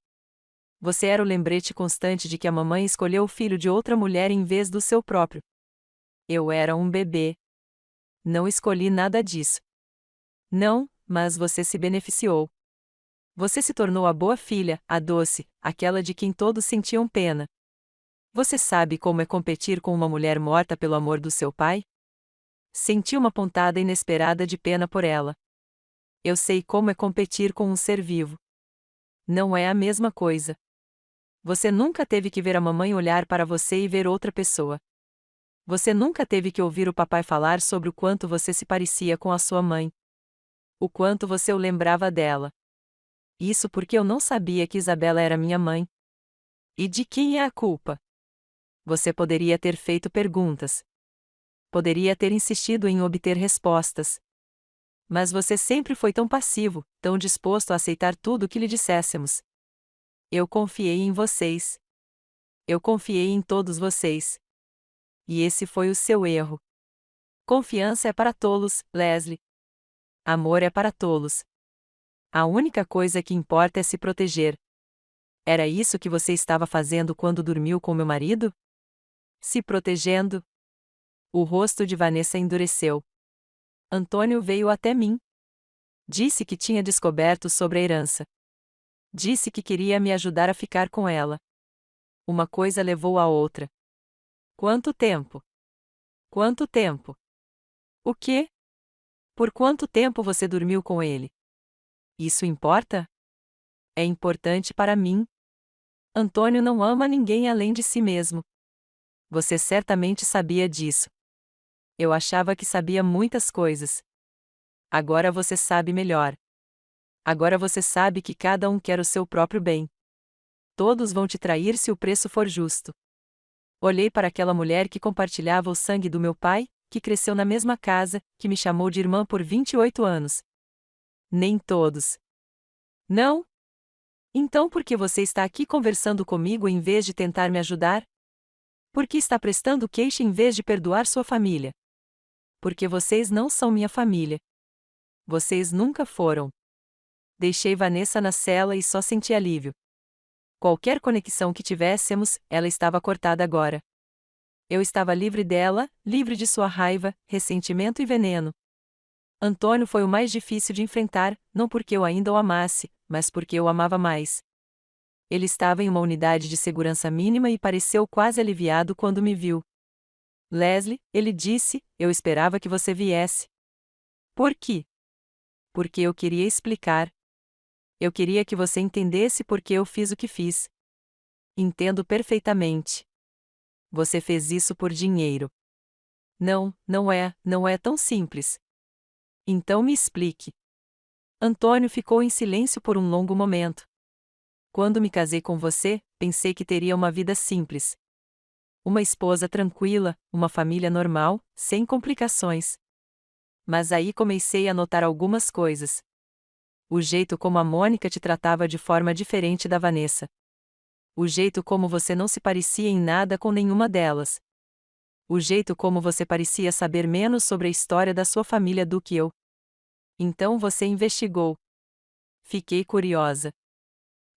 Você era o lembrete constante de que a mamãe escolheu o filho de outra mulher em vez do seu próprio. Eu era um bebê. Não escolhi nada disso. Não, mas você se beneficiou. Você se tornou a boa filha, a doce, aquela de quem todos sentiam pena. Você sabe como é competir com uma mulher morta pelo amor do seu pai? Senti uma pontada inesperada de pena por ela. Eu sei como é competir com um ser vivo. Não é a mesma coisa. Você nunca teve que ver a mamãe olhar para você e ver outra pessoa. Você nunca teve que ouvir o papai falar sobre o quanto você se parecia com a sua mãe. O quanto você o lembrava dela. Isso porque eu não sabia que Isabela era minha mãe. E de quem é a culpa? Você poderia ter feito perguntas. Poderia ter insistido em obter respostas. Mas você sempre foi tão passivo, tão disposto a aceitar tudo o que lhe disséssemos. Eu confiei em vocês. Eu confiei em todos vocês. E esse foi o seu erro. Confiança é para tolos, Leslie. Amor é para tolos. A única coisa que importa é se proteger. Era isso que você estava fazendo quando dormiu com meu marido? Se protegendo? O rosto de Vanessa endureceu. Antônio veio até mim. Disse que tinha descoberto sobre a herança. Disse que queria me ajudar a ficar com ela. Uma coisa levou a outra. Quanto tempo? Quanto tempo? O quê? Por quanto tempo você dormiu com ele? Isso importa? É importante para mim. Antônio não ama ninguém além de si mesmo. Você certamente sabia disso. Eu achava que sabia muitas coisas. Agora você sabe melhor. Agora você sabe que cada um quer o seu próprio bem. Todos vão te trair se o preço for justo. Olhei para aquela mulher que compartilhava o sangue do meu pai, que cresceu na mesma casa, que me chamou de irmã por 28 anos. Nem todos. Não? Então por que você está aqui conversando comigo em vez de tentar me ajudar? Por que está prestando queixa em vez de perdoar sua família? Porque vocês não são minha família. Vocês nunca foram. Deixei Vanessa na cela e só senti alívio. Qualquer conexão que tivéssemos, ela estava cortada agora. Eu estava livre dela, livre de sua raiva, ressentimento e veneno. Antônio foi o mais difícil de enfrentar, não porque eu ainda o amasse, mas porque eu o amava mais. Ele estava em uma unidade de segurança mínima e pareceu quase aliviado quando me viu. Leslie, ele disse, eu esperava que você viesse. Por quê? Porque eu queria explicar. Eu queria que você entendesse por que eu fiz o que fiz. Entendo perfeitamente. Você fez isso por dinheiro. Não, não é tão simples. Então me explique. Antônio ficou em silêncio por um longo momento. Quando me casei com você, pensei que teria uma vida simples. Uma esposa tranquila, uma família normal, sem complicações. Mas aí comecei a notar algumas coisas. O jeito como a Mônica te tratava de forma diferente da Vanessa. O jeito como você não se parecia em nada com nenhuma delas. O jeito como você parecia saber menos sobre a história da sua família do que eu. Então você investigou. Fiquei curiosa.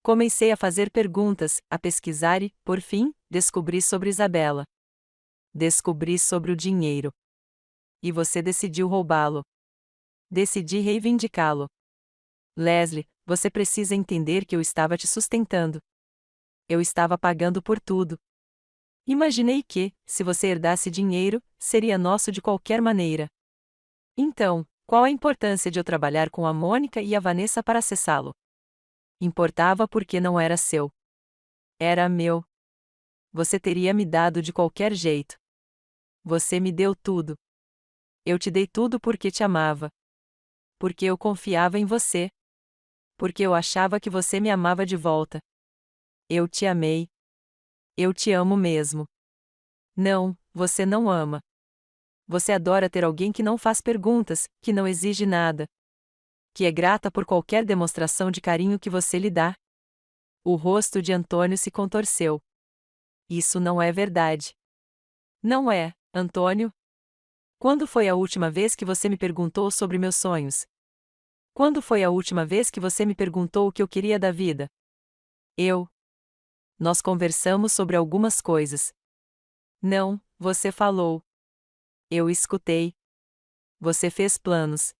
Comecei a fazer perguntas, a pesquisar e, por fim, descobri sobre Isabela. Descobri sobre o dinheiro. E você decidiu roubá-lo. Decidi reivindicá-lo. Leslie, você precisa entender que eu estava te sustentando. Eu estava pagando por tudo. Imaginei que, se você herdasse dinheiro, seria nosso de qualquer maneira. Então, qual a importância de eu trabalhar com a Mônica e a Vanessa para acessá-lo? Importava porque não era seu. Era meu. Você teria me dado de qualquer jeito. Você me deu tudo. Eu te dei tudo porque te amava. Porque eu confiava em você. Porque eu achava que você me amava de volta. Eu te amei. Eu te amo mesmo. Não, você não ama. Você adora ter alguém que não faz perguntas, que não exige nada, que é grata por qualquer demonstração de carinho que você lhe dá. O rosto de Antônio se contorceu. Isso não é verdade. Não é, Antônio? Quando foi a última vez que você me perguntou sobre meus sonhos? Quando foi a última vez que você me perguntou o que eu queria da vida? Nós conversamos sobre algumas coisas. Não, você falou. Eu escutei. Você fez planos.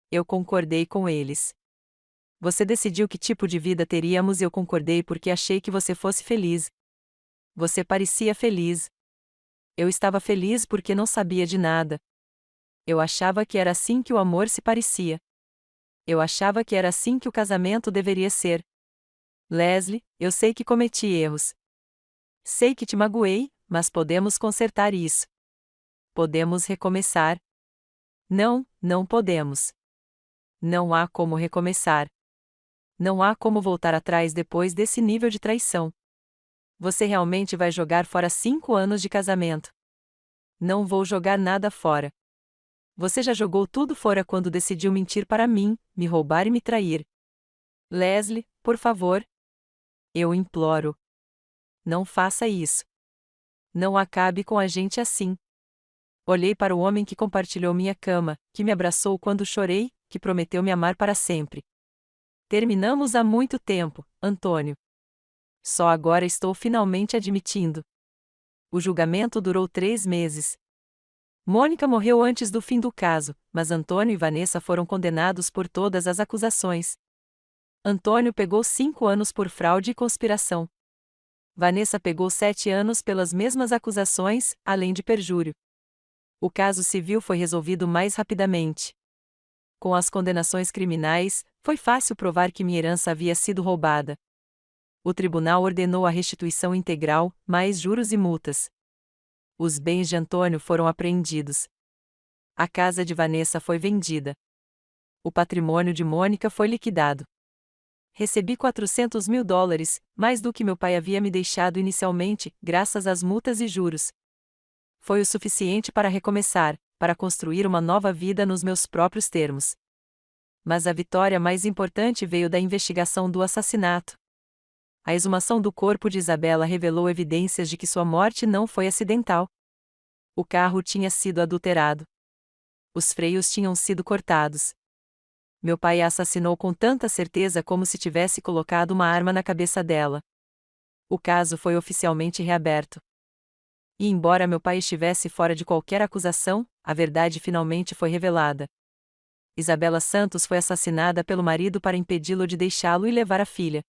Eu concordei com eles. Você decidiu que tipo de vida teríamos e eu concordei porque achei que você fosse feliz. Você parecia feliz. Eu estava feliz porque não sabia de nada. Eu achava que era assim que o amor se parecia. Eu achava que era assim que o casamento deveria ser. Leslie, eu sei que cometi erros. Sei que te magoei, mas podemos consertar isso. Podemos recomeçar. Não, não podemos. Não há como recomeçar. Não há como voltar atrás depois desse nível de traição. Você realmente vai jogar fora 5 anos de casamento? Não vou jogar nada fora. Você já jogou tudo fora quando decidiu mentir para mim, me roubar e me trair. Leslie, por favor. Eu imploro. Não faça isso. Não acabe com a gente assim. Olhei para o homem que compartilhou minha cama, que me abraçou quando chorei, que prometeu me amar para sempre. Terminamos há muito tempo, Antônio. Só agora estou finalmente admitindo. O julgamento durou 3 meses. Mônica morreu antes do fim do caso, mas Antônio e Vanessa foram condenados por todas as acusações. Antônio pegou 5 anos por fraude e conspiração. Vanessa pegou 7 anos pelas mesmas acusações, além de perjúrio. O caso civil foi resolvido mais rapidamente. Com as condenações criminais, foi fácil provar que minha herança havia sido roubada. O tribunal ordenou a restituição integral, mais juros e multas. Os bens de Antônio foram apreendidos. A casa de Vanessa foi vendida. O patrimônio de Mônica foi liquidado. Recebi $400.000, mais do que meu pai havia me deixado inicialmente, graças às multas e juros. Foi o suficiente para recomeçar, para construir uma nova vida nos meus próprios termos. Mas a vitória mais importante veio da investigação do assassinato. A exumação do corpo de Isabela revelou evidências de que sua morte não foi acidental. O carro tinha sido adulterado. Os freios tinham sido cortados. Meu pai a assassinou com tanta certeza como se tivesse colocado uma arma na cabeça dela. O caso foi oficialmente reaberto. E embora meu pai estivesse fora de qualquer acusação, a verdade finalmente foi revelada. Isabela Santos foi assassinada pelo marido para impedi-lo de deixá-lo e levar a filha.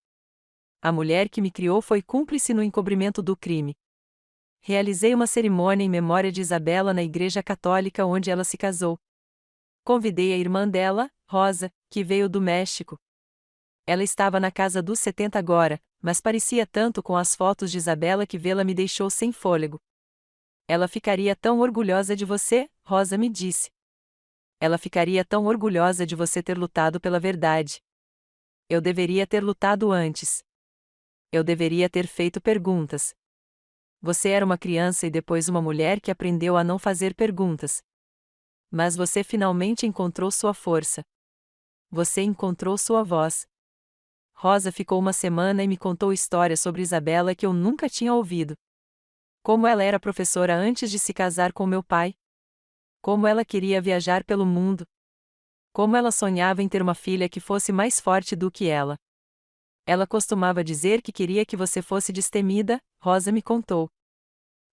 A mulher que me criou foi cúmplice no encobrimento do crime. Realizei uma cerimônia em memória de Isabela na Igreja Católica onde ela se casou. Convidei a irmã dela, Rosa, que veio do México. Ela estava na casa dos 70 agora, mas parecia tanto com as fotos de Isabela que vê-la me deixou sem fôlego. Ela ficaria tão orgulhosa de você, Rosa me disse. Ela ficaria tão orgulhosa de você ter lutado pela verdade. Eu deveria ter lutado antes. Eu deveria ter feito perguntas. Você era uma criança e depois uma mulher que aprendeu a não fazer perguntas. Mas você finalmente encontrou sua força. Você encontrou sua voz. Rosa ficou uma semana e me contou histórias sobre Isabela que eu nunca tinha ouvido. Como ela era professora antes de se casar com meu pai. Como ela queria viajar pelo mundo. Como ela sonhava em ter uma filha que fosse mais forte do que ela. Ela costumava dizer que queria que você fosse destemida, Rosa me contou.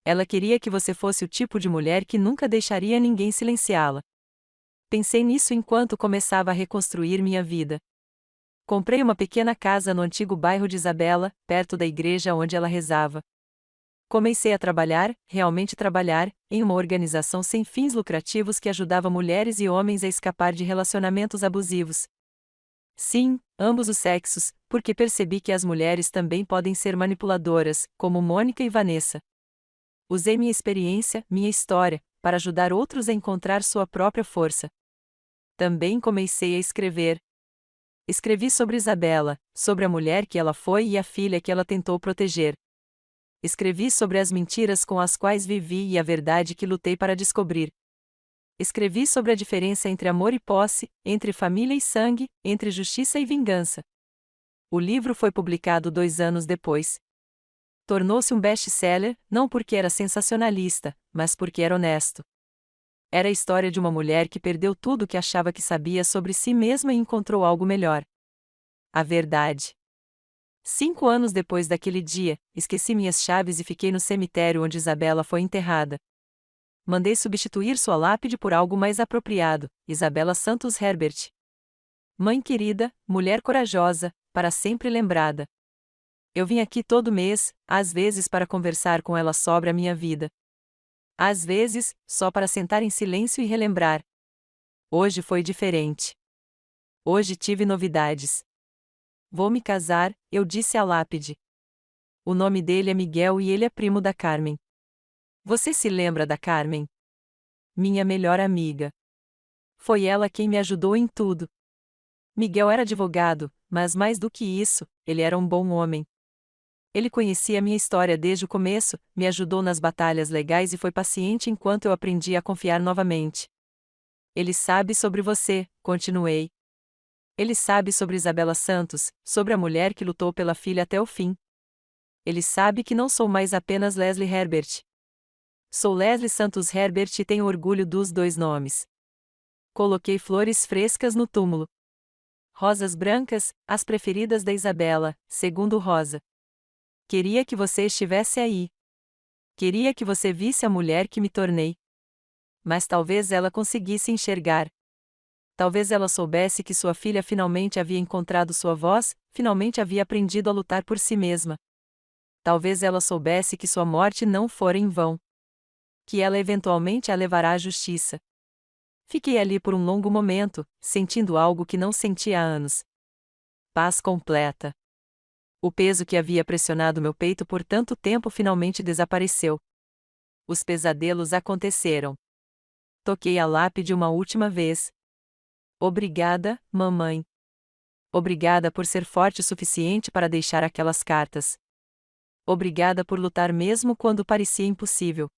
Ela queria que você fosse o tipo de mulher que nunca deixaria ninguém silenciá-la. Pensei nisso enquanto começava a reconstruir minha vida. Comprei uma pequena casa no antigo bairro de Isabela, perto da igreja onde ela rezava. Comecei a trabalhar, realmente trabalhar, em uma organização sem fins lucrativos que ajudava mulheres e homens a escapar de relacionamentos abusivos. Sim, ambos os sexos, porque percebi que as mulheres também podem ser manipuladoras, como Mônica e Vanessa. Usei minha experiência, minha história, para ajudar outros a encontrar sua própria força. Também comecei a escrever. Escrevi sobre Isabela, sobre a mulher que ela foi e a filha que ela tentou proteger. Escrevi sobre as mentiras com as quais vivi e a verdade que lutei para descobrir. Escrevi sobre a diferença entre amor e posse, entre família e sangue, entre justiça e vingança. O livro foi publicado 2 anos depois. Tornou-se um best-seller, não porque era sensacionalista, mas porque era honesto. Era a história de uma mulher que perdeu tudo o que achava que sabia sobre si mesma e encontrou algo melhor. A verdade. 5 anos depois daquele dia, esqueci minhas chaves e fiquei no cemitério onde Isabela foi enterrada. Mandei substituir sua lápide por algo mais apropriado, Isabela Santos Herbert. Mãe querida, mulher corajosa, para sempre lembrada. Eu vim aqui todo mês, às vezes para conversar com ela sobre a minha vida. Às vezes, só para sentar em silêncio e relembrar. Hoje foi diferente. Hoje tive novidades. Vou me casar, eu disse à lápide. O nome dele é Miguel e ele é primo da Carmen. Você se lembra da Carmen? Minha melhor amiga. Foi ela quem me ajudou em tudo. Miguel era advogado, mas mais do que isso, ele era um bom homem. Ele conhecia minha história desde o começo, me ajudou nas batalhas legais e foi paciente enquanto eu aprendia a confiar novamente. Ele sabe sobre você, continuei. Ele sabe sobre Isabela Santos, sobre a mulher que lutou pela filha até o fim. Ele sabe que não sou mais apenas Leslie Herbert. Sou Leslie Santos Herbert e tenho orgulho dos 2 nomes. Coloquei flores frescas no túmulo. Rosas brancas, as preferidas da Isabela, segundo Rosa. Queria que você estivesse aí. Queria que você visse a mulher que me tornei. Mas talvez ela conseguisse enxergar. Talvez ela soubesse que sua filha finalmente havia encontrado sua voz, finalmente havia aprendido a lutar por si mesma. Talvez ela soubesse que sua morte não fora em vão. Que ela eventualmente a levará à justiça. Fiquei ali por um longo momento, sentindo algo que não sentia há anos. Paz completa. O peso que havia pressionado meu peito por tanto tempo finalmente desapareceu. Os pesadelos aconteceram. Toquei a lápide uma última vez. Obrigada, mamãe. Obrigada por ser forte o suficiente para deixar aquelas cartas. Obrigada por lutar mesmo quando parecia impossível.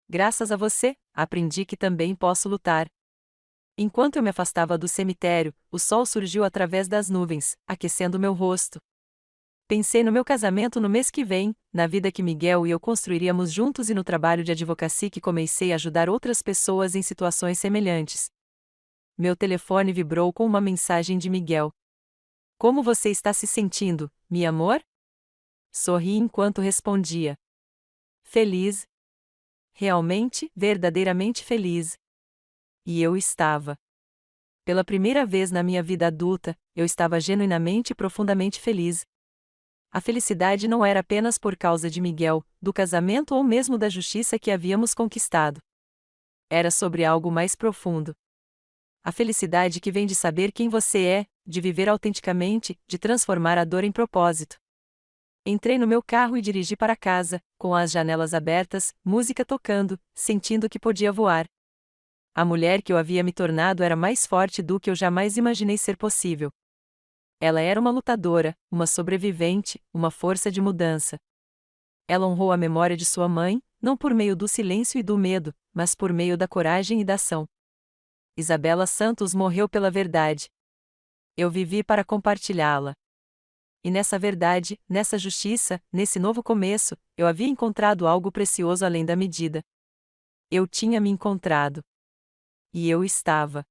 Graças a você, aprendi que também posso lutar. Enquanto eu me afastava do cemitério, o sol surgiu através das nuvens, aquecendo meu rosto. Pensei no meu casamento no mês que vem, na vida que Miguel e eu construiríamos juntos e no trabalho de advocacia que comecei a ajudar outras pessoas em situações semelhantes. Meu telefone vibrou com uma mensagem de Miguel. Como você está se sentindo, meu amor? Sorri enquanto respondia. Feliz. Realmente, verdadeiramente feliz. E eu estava. Pela primeira vez na minha vida adulta, eu estava genuinamente e profundamente feliz. A felicidade não era apenas por causa de Miguel, do casamento ou mesmo da justiça que havíamos conquistado. Era sobre algo mais profundo. A felicidade que vem de saber quem você é, de viver autenticamente, de transformar a dor em propósito. Entrei no meu carro e dirigi para casa, com as janelas abertas, música tocando, sentindo que podia voar. A mulher que eu havia me tornado era mais forte do que eu jamais imaginei ser possível. Ela era uma lutadora, uma sobrevivente, uma força de mudança. Ela honrou a memória de sua mãe, não por meio do silêncio e do medo, mas por meio da coragem e da ação. Isabela Santos morreu pela verdade. Eu vivi para compartilhá-la. E nessa verdade, nessa justiça, nesse novo começo, eu havia encontrado algo precioso além da medida. Eu tinha me encontrado. E eu estava.